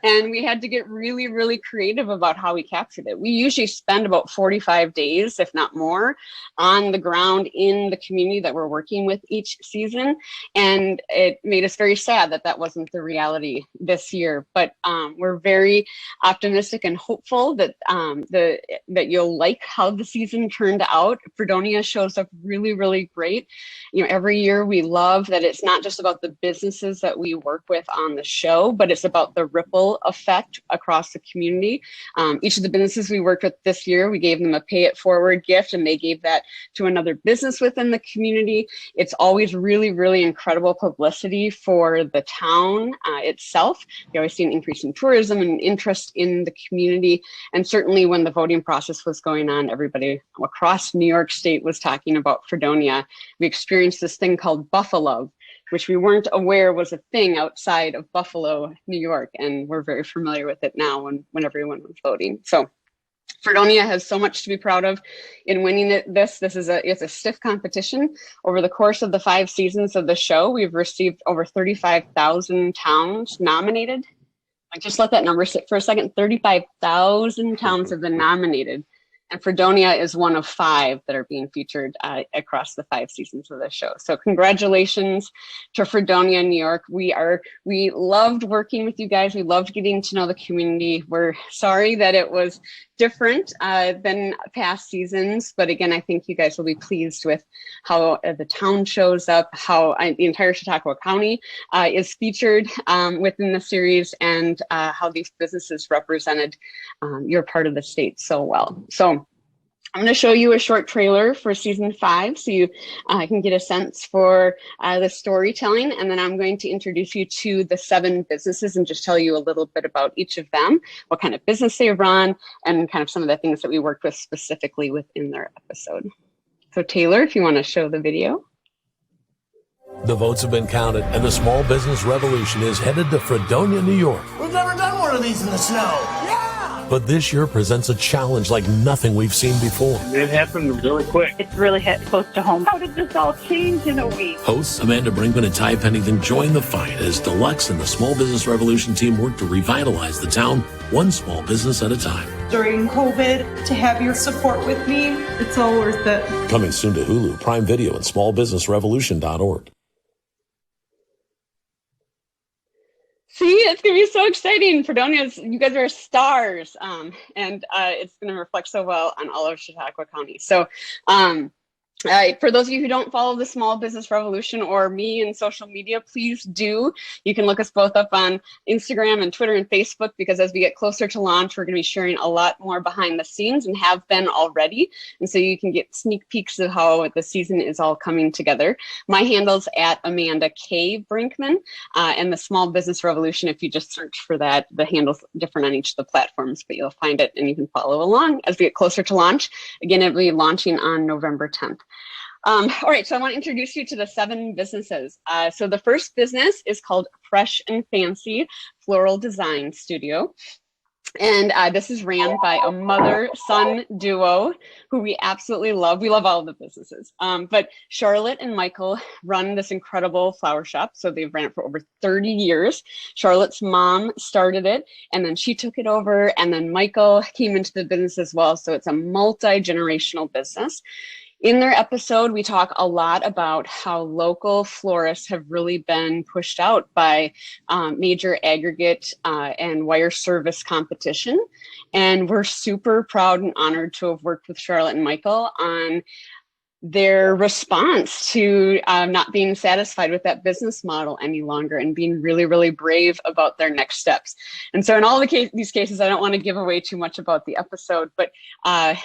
N: And we had to get really, really creative about how we captured it. We usually spend about 45 days, if not more, on the ground in the community that we're working with each season. And it made us very sad that that wasn't the reality this year. But we're very optimistic and hopeful that that you'll like how the season turned out. Fredonia shows up really, really great. You know, every year we love that it's not just about the businesses that we work with on the show, but it's about the ripple effect across the community. Each of the businesses we worked with this year, we gave them a pay it forward gift, and they gave that to another business within the community. It's always really, really incredible publicity for the town itself. You always see an increase in tourism and interest in the community. And certainly when the voting process was going on, everybody across New York State was talking about Fredonia. We experienced this thing called Buffalo, which we weren't aware was a thing outside of Buffalo, New York. And we're very familiar with it now when everyone was voting. So Fredonia has so much to be proud of in winning it. It's a stiff competition. Over the course of the 5 seasons of the show, we've received over 35,000 towns nominated. Just let that number sit for a second. 35,000 towns have been nominated. And Fredonia is one of 5 that are being featured across the 5 seasons of the show. So congratulations to Fredonia, New York. We loved working with you guys. We loved getting to know the community. We're sorry that it was different than past seasons. But again, I think you guys will be pleased with how the town shows up, how the entire Chautauqua County is featured within the series, and how these businesses represented your part of the state so well. So I'm going to show you a short trailer for season 5 so you can get a sense for the storytelling. And then I'm going to introduce you to the 7 businesses and just tell you a little bit about each of them, what kind of business they run, and kind of some of the things that we worked with specifically within their episode. So Taylor, if you want to show the video.
O: The votes have been counted, and the small business revolution is headed to Fredonia, New York.
P: We've never done one of these in the snow. Yeah!
O: But this year presents a challenge like nothing we've seen before.
Q: It happened really quick.
R: It's really hit close to home. How did this all change in a week?
O: Hosts Amanda Brinkman and Ty Pennington join the fight as Deluxe and the Small Business Revolution team work to revitalize the town, one small business at a time.
S: During COVID, to have your support with me, it's all worth it.
O: Coming soon to Hulu, Prime Video, and smallbusinessrevolution.org.
N: See, it's going to be so exciting. Fredonia, you guys are stars, and it's going to reflect so well on all of Chautauqua County. So for those of you who don't follow the Small Business Revolution or me in social media, please do. You can look us both up on Instagram and Twitter and Facebook, because as we get closer to launch, we're going to be sharing a lot more behind the scenes and have been already. And so you can get sneak peeks of how the season is all coming together. My handle's at Amanda K. Brinkman, and the Small Business Revolution, if you just search for that, the handle's different on each of the platforms, but you'll find it and you can follow along as we get closer to launch. Again, it'll be launching on November 10th. All right, so I want to introduce you to the 7 businesses. So the first business is called Fresh and Fancy Floral Design Studio. And this is ran by a mother-son duo who we absolutely love. We love all of the businesses. But Charlotte and Michael run this incredible flower shop. So they've ran it for over 30 years. Charlotte's mom started it, and then she took it over, and then Michael came into the business as well. So it's a multi-generational business. In their episode, we talk a lot about how local florists have really been pushed out by major aggregate and wire service competition. And we're super proud and honored to have worked with Charlotte and Michael on their response to not being satisfied with that business model any longer and being really, really brave about their next steps. And so in all these cases, I don't want to give away too much about the episode, but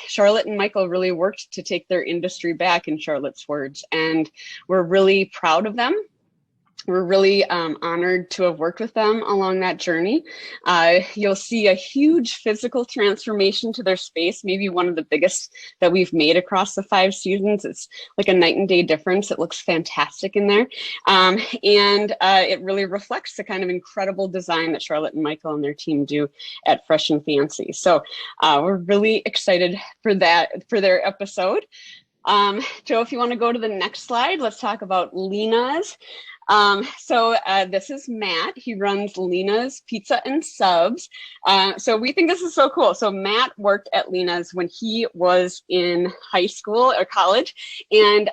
N: Charlotte and Michael really worked to take their industry back, in Charlotte's words, and we're really proud of them. we're really honored to have worked with them along that journey. You'll see a huge physical transformation to their space, maybe one of the biggest that we've made across the 5 seasons. It's like a night and day difference. It looks fantastic in there. And it really reflects the kind of incredible design that Charlotte and Michael and their team do at Fresh and Fancy. So we're really excited for their episode. Joe, if you want to go to the next slide, let's talk about Lena's. This is Matt. He runs Lena's Pizza and Subs. So we think this is so cool. So Matt worked at Lena's when he was in high school or college. And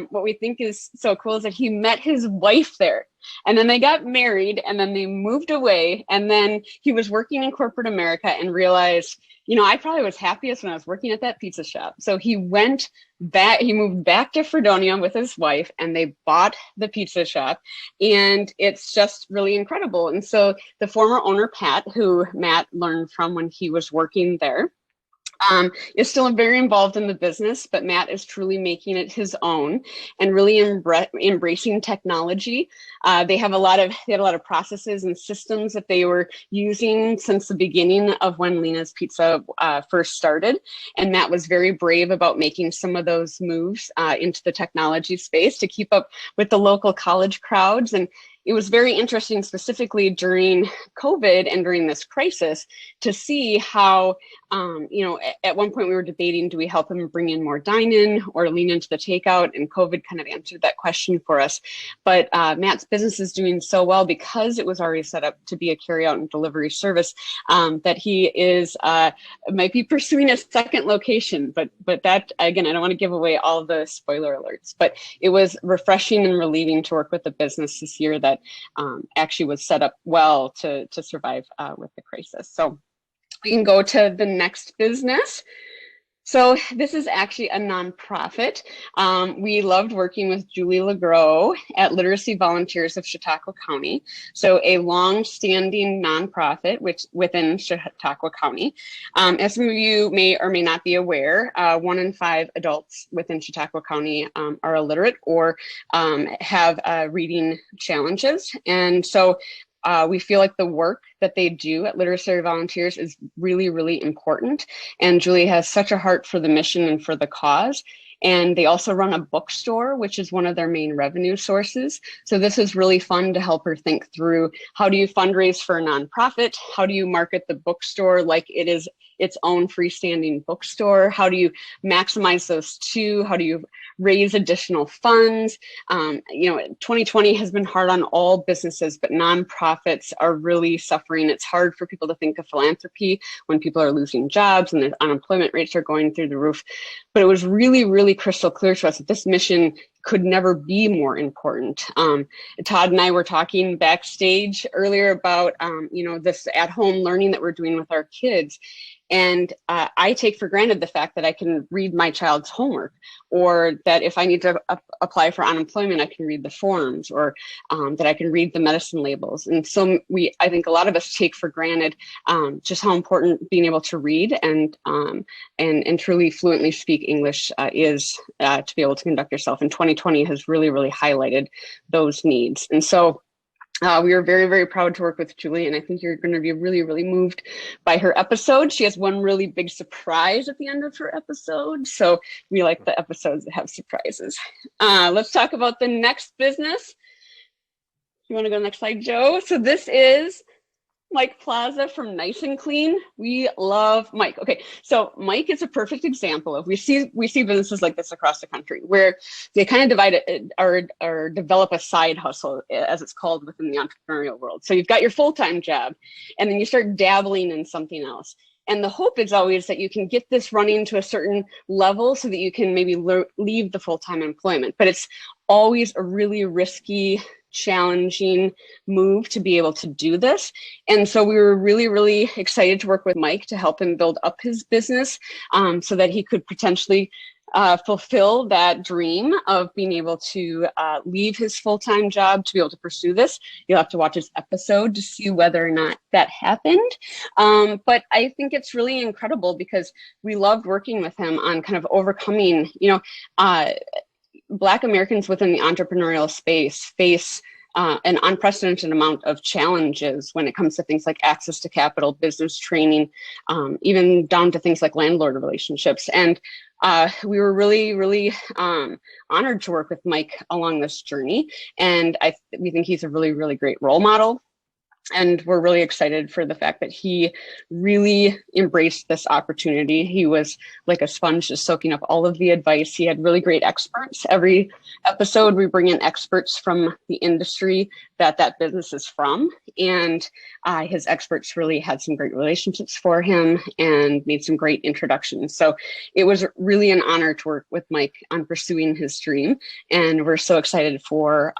N: what we think is so cool is that he met his wife there. And then they got married and then they moved away. And then he was working in corporate America and realized, I probably was happiest when I was working at that pizza shop. So he moved back to Fredonia with his wife and they bought the pizza shop. And it's just really incredible. And so the former owner, Pat, who Matt learned from when he was working there, is still very involved in the business, but Matt is truly making it his own and really embracing technology. They had a lot of processes and systems that they were using since the beginning of when Lena's Pizza first started. And Matt was very brave about making some of those moves into the technology space to keep up with the local college crowds. And it was very interesting, specifically during COVID and during this crisis, to see how, at one point we were debating, do we help them bring in more dine-in or lean into the takeout? And COVID kind of answered that question for us. But Matt's business is doing so well because it was already set up to be a carry-out and delivery service that he is might be pursuing a second location. But that, again, I don't want to give away all of the spoiler alerts, but it was refreshing and relieving to work with a business this year that actually was set up well to survive with the crisis. So we can go to the next business. So this is actually a nonprofit. We loved working with Julie LeGros at Literacy Volunteers of Chautauqua County. So a long-standing nonprofit within Chautauqua County. As some of you may or may not be aware, 1 in 5 adults within Chautauqua County are illiterate or have reading challenges. And so we feel like the work that they do at Literacy Volunteers is really, really important. And Julie has such a heart for the mission and for the cause. And they also run a bookstore, which is one of their main revenue sources. So this is really fun to help her think through, how do you fundraise for a nonprofit? How do you market the bookstore like it is its own freestanding bookstore? How do you maximize those two? How do you raise additional funds? 2020 has been hard on all businesses, but nonprofits are really suffering. It's hard for people to think of philanthropy when people are losing jobs and the unemployment rates are going through the roof. But it was really, really crystal clear to us that this mission could never be more important. Todd and I were talking backstage earlier about, this at-home learning that we're doing with our kids. And I take for granted the fact that I can read my child's homework, or that if I need to apply for unemployment, I can read the forms, or that I can read the medicine labels. And so I think a lot of us take for granted just how important being able to read and truly fluently speak English is to be able to conduct yourself. And 2020 has really, really highlighted those needs. And so we are very, very proud to work with Julie, and I think you're going to be really, really moved by her episode. She has one really big surprise at the end of her episode, so we like the episodes that have surprises. Let's talk about the next business. You want to go to the next slide, Joe? So this is Mike Plaza from Nice and Clean. We love Mike. Okay, so Mike is a perfect example of, we see businesses like this across the country where they kind of divide it or develop a side hustle, as it's called within the entrepreneurial world. So you've got your full-time job and then you start dabbling in something else. And the hope is always that you can get this running to a certain level so that you can maybe leave the full-time employment. But it's always a really risky, challenging move to be able to do this. And so we were really, really excited to work with Mike to help him build up his business so that he could potentially fulfill that dream of being able to leave his full-time job to be able to pursue this. You'll have to watch his episode to see whether or not that happened. But I think it's really incredible because we loved working with him on kind of overcoming, Black Americans within the entrepreneurial space face an unprecedented amount of challenges when it comes to things like access to capital, business training, even down to things like landlord relationships. And we were really, really honored to work with Mike along this journey. And we think he's a really, really great role model. And we're really excited for the fact that he really embraced this opportunity. He was like a sponge, just soaking up all of the advice. He had really great experts. Every episode, we bring in experts from the industry that business is from. And his experts really had some great relationships for him and made some great introductions. So it was really an honor to work with Mike on pursuing his dream. And we're so excited for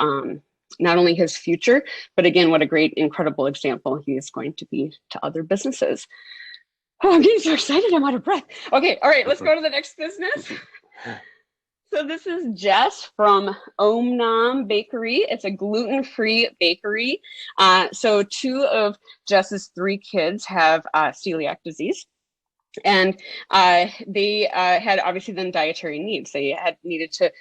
N: not only his future, but again, what a great, incredible example he is going to be to other businesses. Oh, I'm getting so excited, I'm out of breath. Okay, all right, let's go to the next business. So this is Jess from Om Nom Bakery. It's a gluten-free bakery. So 2 of Jess's 3 kids have celiac disease. And they had obviously then dietary needs. They had needed to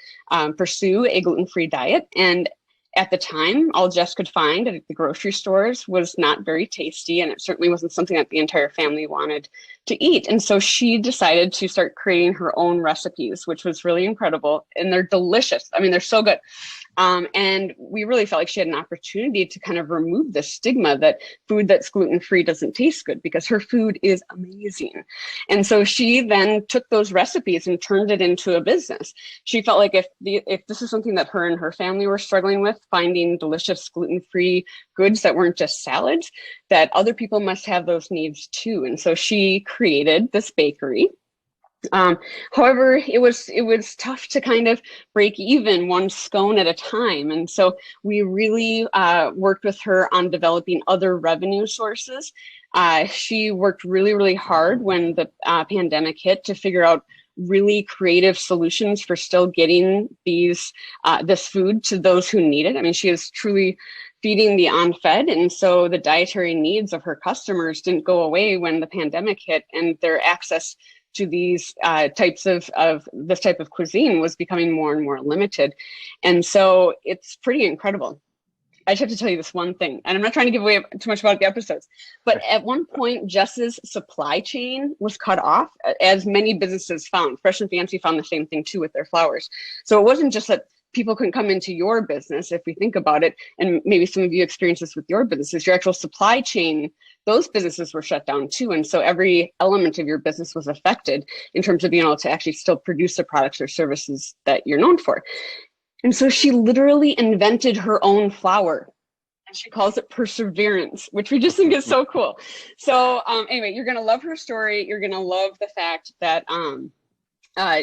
N: pursue a gluten-free diet. And at the time, all Jess could find at the grocery stores was not very tasty, and it certainly wasn't something that the entire family wanted to eat. And so she decided to start creating her own recipes, which was really incredible. And they're delicious. I mean, they're so good. And we really felt like she had an opportunity to kind of remove the stigma that food that's gluten-free doesn't taste good, because her food is amazing. And so she then took those recipes and turned it into a business. She felt like if this is something that her and her family were struggling with, finding delicious gluten-free goods that weren't just salads, that other people must have those needs too. And so she created this bakery. However, it was tough to kind of break even one scone at a time. And so we really worked with her on developing other revenue sources. She worked really, really hard when the pandemic hit to figure out really creative solutions for still getting this food to those who need it. I mean, she is truly feeding the unfed. And so the dietary needs of her customers didn't go away when the pandemic hit, and their access to these types of this type of cuisine was becoming more and more limited. And so it's pretty incredible. I just have to tell you this one thing, and I'm not trying to give away too much about the episodes, but at one point, Jess's supply chain was cut off, as many businesses found. Fresh and Fancy found the same thing too with their flowers. So it wasn't just that people couldn't come into your business, if we think about it, and maybe some of you experience this with your businesses, your actual supply chain, those businesses were shut down too. And so every element of your business was affected in terms of being able to actually still produce the products or services that you're known for. And so she literally invented her own flour. And she calls it Perseverance, which we just think is so cool. So anyway, you're going to love her story. You're going to love the fact that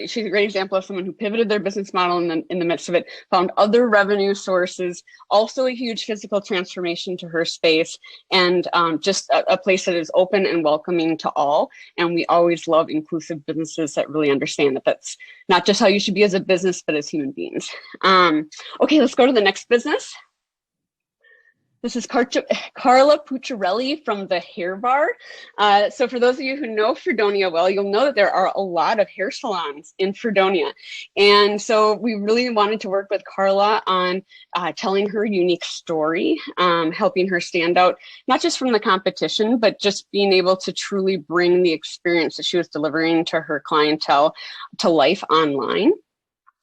N: she's a great example of someone who pivoted their business model in the midst of it, found other revenue sources, also a huge physical transformation to her space, and just a place that is open and welcoming to all. And we always love inclusive businesses that really understand that that's not just how you should be as a business, but as human beings. Okay, let's go to the next business. This is Carla Pucciarelli from the Hair Bar. So for those of you who know Fredonia well, you'll know that there are a lot of hair salons in Fredonia. And so we really wanted to work with Carla on telling her unique story, helping her stand out, not just from the competition, but just being able to truly bring the experience that she was delivering to her clientele to life online.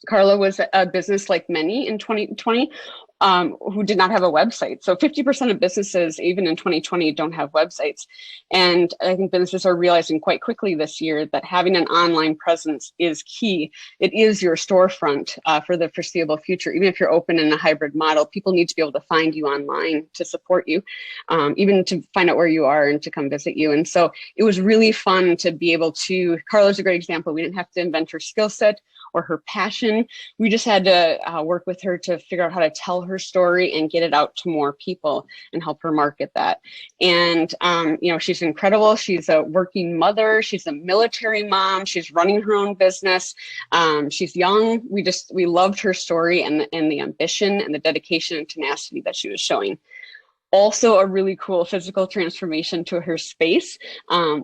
N: Carla was a business like many in 2020 who did not have a website. So 50% of businesses, even in 2020, don't have websites. And I think businesses are realizing quite quickly this year that having an online presence is key. It is your storefront for the foreseeable future. Even if you're open in a hybrid model, people need to be able to find you online to support you, even to find out where you are and to come visit you. And so it was really fun to be able to, Carla's a great example. We didn't have to invent her skill set or her passion. We just had to work with her to figure out how to tell her story and get it out to more people and help her market that. And, she's incredible. She's a working mother. She's a military mom. She's running her own business. She's young. We loved her story and the ambition and the dedication and tenacity that she was showing. also a really cool physical transformation to her space,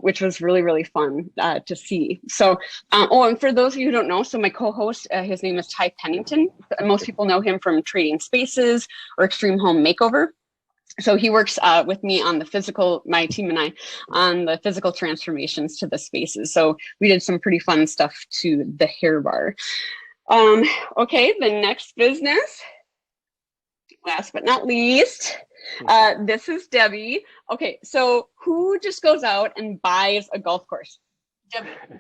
N: which was really, really fun to see. So, and for those of you who don't know, so my co-host, his name is Ty Pennington. Most people know him from Trading Spaces or Extreme Home Makeover. So he works with me on the physical, my team and I, on the physical transformations to the spaces. So we did some pretty fun stuff to the hair bar. Okay, the next business, last but not least, this is Debbie. Okay, so who just goes out and buys a golf course?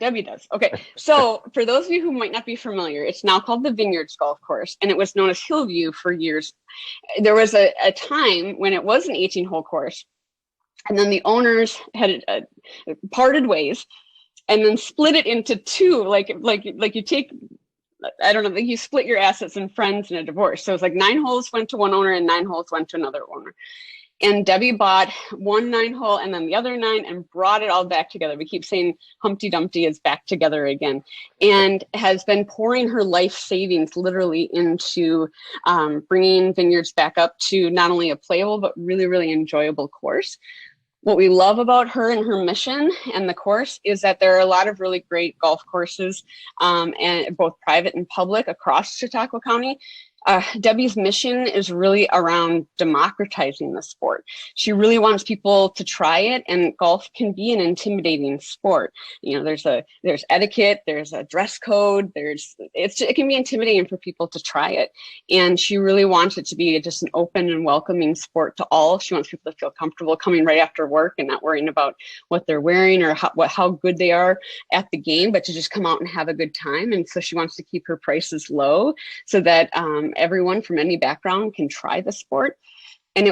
N: Debbie does. Okay, so for those of you who might not be familiar, it's now called the Vineyards Golf Course, and it was known as Hillview for years. There was a time when it was an 18-hole course, and then the owners had parted ways, and then split it into two, like you take, I don't know, like you split your assets and friends in a divorce. So it's like 9 holes went to one owner and 9 holes went to another owner. And Debbie bought one 9-hole and then the other 9 and brought it all back together. We keep saying Humpty Dumpty is back together again, and has been pouring her life savings literally into bringing Vineyards back up to not only a playable, but really, really enjoyable course. What we love about her and her mission and the course is that there are a lot of really great golf courses, and both private and public across Chautauqua County. Debbie's mission is really around democratizing the sport. She really wants people to try it, and golf can be an intimidating sport. You know, there's etiquette, there's a dress code, it can be intimidating for people to try it. And she really wants it to be just an open and welcoming sport to all. She wants people to feel comfortable coming right after work and not worrying about what they're wearing or how good they are at the game, but to just come out and have a good time. And so she wants to keep her prices low so that everyone from any background can try the sport. And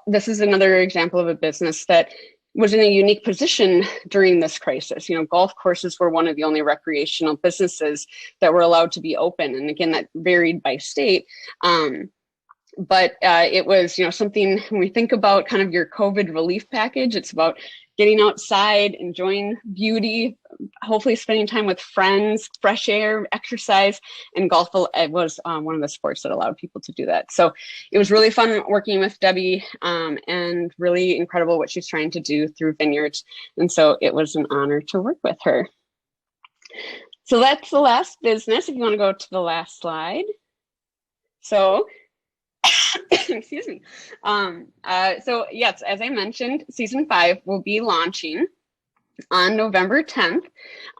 N: this is another example of a business that was in a unique position during this crisis. You know, golf courses were one of the only recreational businesses that were allowed to be open. And again, that varied by state. But it was, something when we think about kind of your COVID relief package, it's about getting outside, enjoying beauty, hopefully spending time with friends, fresh air, exercise, and golf was one of the sports that allowed people to do that. So it was really fun working with Debbie, and really incredible what she's trying to do through Vineyards. And so it was an honor to work with her. So that's the last business. If you want to go to the last slide. So excuse me. So yes, as I mentioned, season 5 will be launching on November 10th,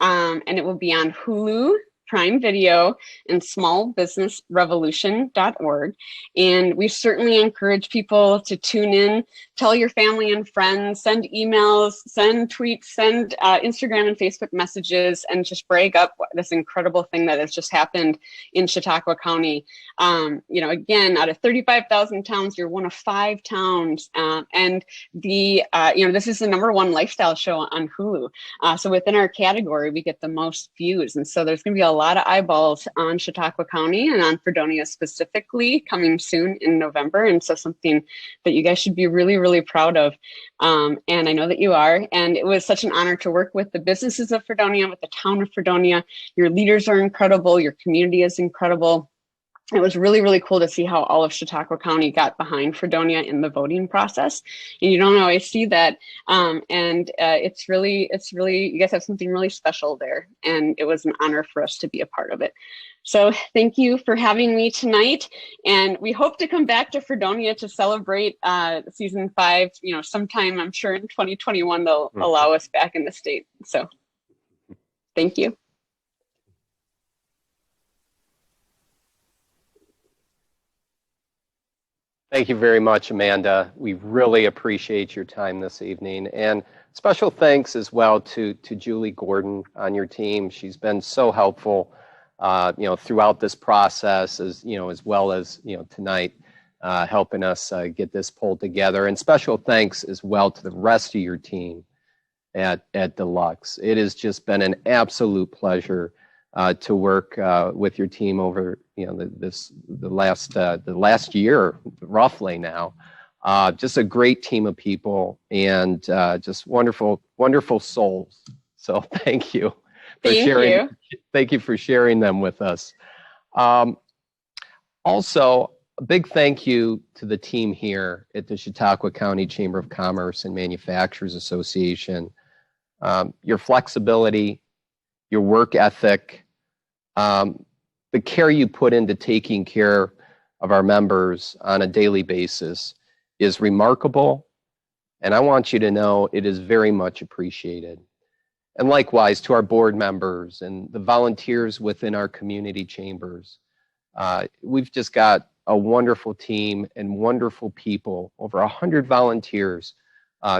N: and it will be on Hulu, Prime Video, and smallbusinessrevolution.org. And we certainly encourage people to tune in, tell your family and friends, send emails, send tweets, send Instagram and Facebook messages, and just brag up this incredible thing that has just happened in Chautauqua County. Again, out of 35,000 towns, you're one of 5 towns. And this is the #1 lifestyle show on Hulu. So within our category, we get the most views. And so there's going to be a lot of eyeballs on Chautauqua County and on Fredonia specifically coming soon in November. And so something that you guys should be really, really proud of. And I know that you are. And it was such an honor to work with the businesses of Fredonia, with the town of Fredonia. Your leaders are incredible. Your community is incredible. It was really, really cool to see how all of Chautauqua County got behind Fredonia in the voting process. And you don't always see that. It's really, you guys have something really special there. And it was an honor for us to be a part of it. So thank you for having me tonight. And we hope to come back to Fredonia to celebrate season 5, sometime, I'm sure in 2021, they'll allow us back in the state. So thank you.
C: Thank you very much, Amanda. We really appreciate your time this evening. And special thanks as well to Julie Gordon on your team. She's been so helpful, throughout this process, as well as tonight, helping us get this pulled together. And special thanks as well to the rest of your team at Deluxe. It has just been an absolute pleasure to work with your team over the last year roughly now. Just a great team of people and just wonderful souls. So thank you for sharing. Thank you for sharing them with us. Also, big thank you to the team here at the Chautauqua County Chamber of Commerce and Manufacturers Association. Your flexibility, your work ethic, the care you put into taking care of our members on a daily basis is remarkable, and I want you to know it is very much appreciated. And likewise to our board members and the volunteers within our community chambers. We've just got a wonderful team and wonderful people, over 100 volunteers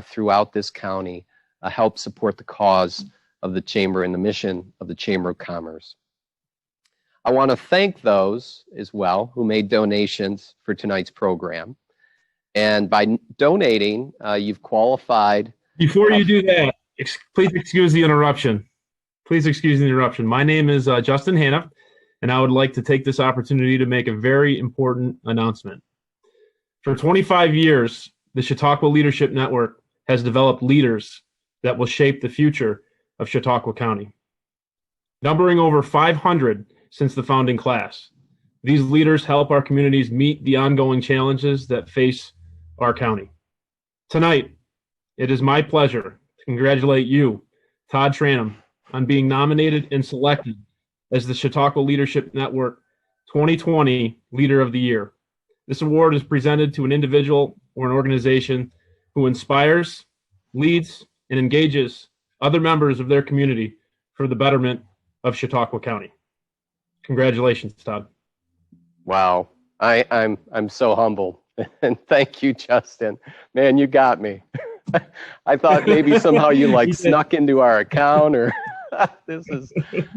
C: throughout this county help support the cause of the Chamber and the mission of the Chamber of Commerce. I want to thank those as well who made donations for tonight's program. And by donating, you've qualified.
Q: Before you do that, please excuse the interruption. Please excuse the interruption. My name is Justin Hanna, and I would like to take this opportunity to make a very important announcement. For 25 years, the Chautauqua Leadership Network has developed leaders that will shape the future of Chautauqua County. Numbering over 500 since the founding class, these leaders help our communities meet the ongoing challenges that face our county. Tonight, it is my pleasure to congratulate you, Todd Tranum, on being nominated and selected as the Chautauqua Leadership Network 2020 Leader of the Year. This award is presented to an individual or an organization who inspires, leads, and engages other members of their community for the betterment of Chautauqua County. Congratulations, Todd.
C: Wow, I'm so humbled. And thank you, Justin. Man, you got me. I thought maybe somehow you snuck into our account or this is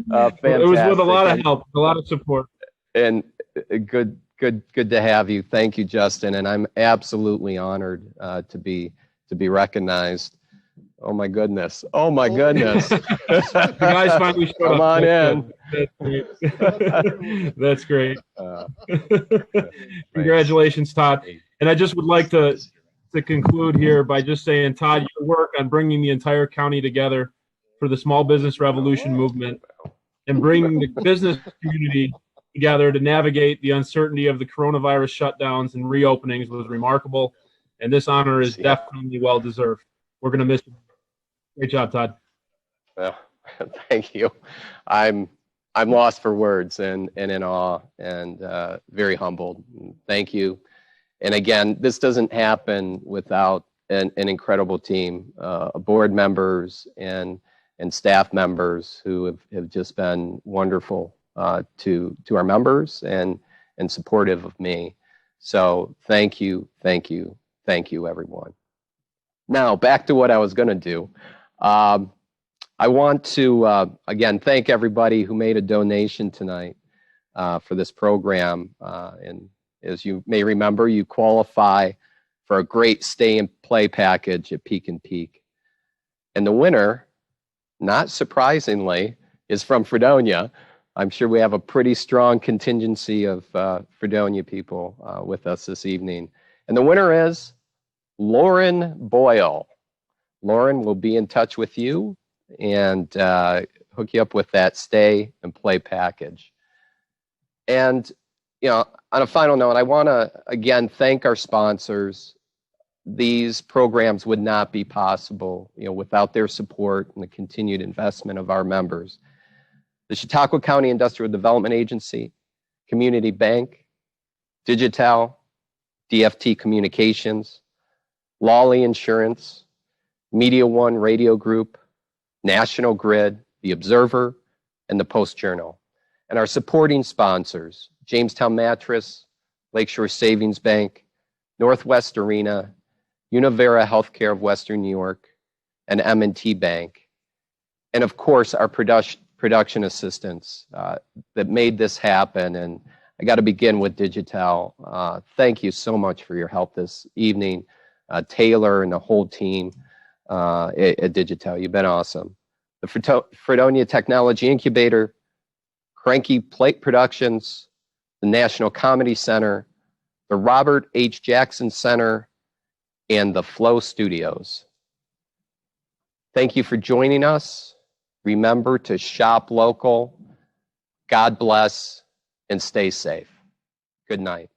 C: fantastic.
Q: It was with a lot of help, a lot of support.
C: And good to have you. Thank you, Justin. And I'm absolutely honored to be recognized. Oh my goodness. Oh my goodness.
Q: The guys finally showed
C: Come
Q: up.
C: on in.
Q: That's great. Congratulations, Todd. And I just would like to conclude here by just saying, Todd, your work on bringing the entire county together for the small business revolution movement and bringing the business community together to navigate the uncertainty of the coronavirus shutdowns and reopenings was remarkable. And this honor is definitely well deserved. We're going to miss you. Great job, Todd.
C: Well, thank you. I'm lost for words and in awe and very humbled. Thank you. And again, this doesn't happen without an incredible team, board members and staff members who have just been wonderful to our members and supportive of me. So thank you, everyone. Now back to what I was going to do. I want to, again, thank everybody who made a donation tonight for this program. And as you may remember, you qualify for a great stay and play package at Peak and Peak. And the winner, not surprisingly, is from Fredonia. I'm sure we have a pretty strong contingency of Fredonia people with us this evening. And the winner is Lauren Boyle. Lauren will be in touch with you and hook you up with that stay and play package. And, you know, on a final note, I want to, again, thank our sponsors. These programs would not be possible, you know, without their support and the continued investment of our members. The Chautauqua County Industrial Development Agency, Community Bank, Digital, DFT Communications, Lawley Insurance, Media One Radio Group, National Grid, The Observer, and the Post-Journal. And our supporting sponsors, Jamestown Mattress, Lakeshore Savings Bank, Northwest Arena, Univera Healthcare of Western New York, and M&T Bank. And of course, our production assistants that made this happen. And I got to begin with Digital. Thank you so much for your help this evening. Taylor and the whole team at Digital. You've been awesome. The Fredonia Technology Incubator, Cranky Plate Productions, the National Comedy Center, the Robert H. Jackson Center, and the Flow Studios. Thank you for joining us. Remember to shop local. God bless and stay safe. Good night.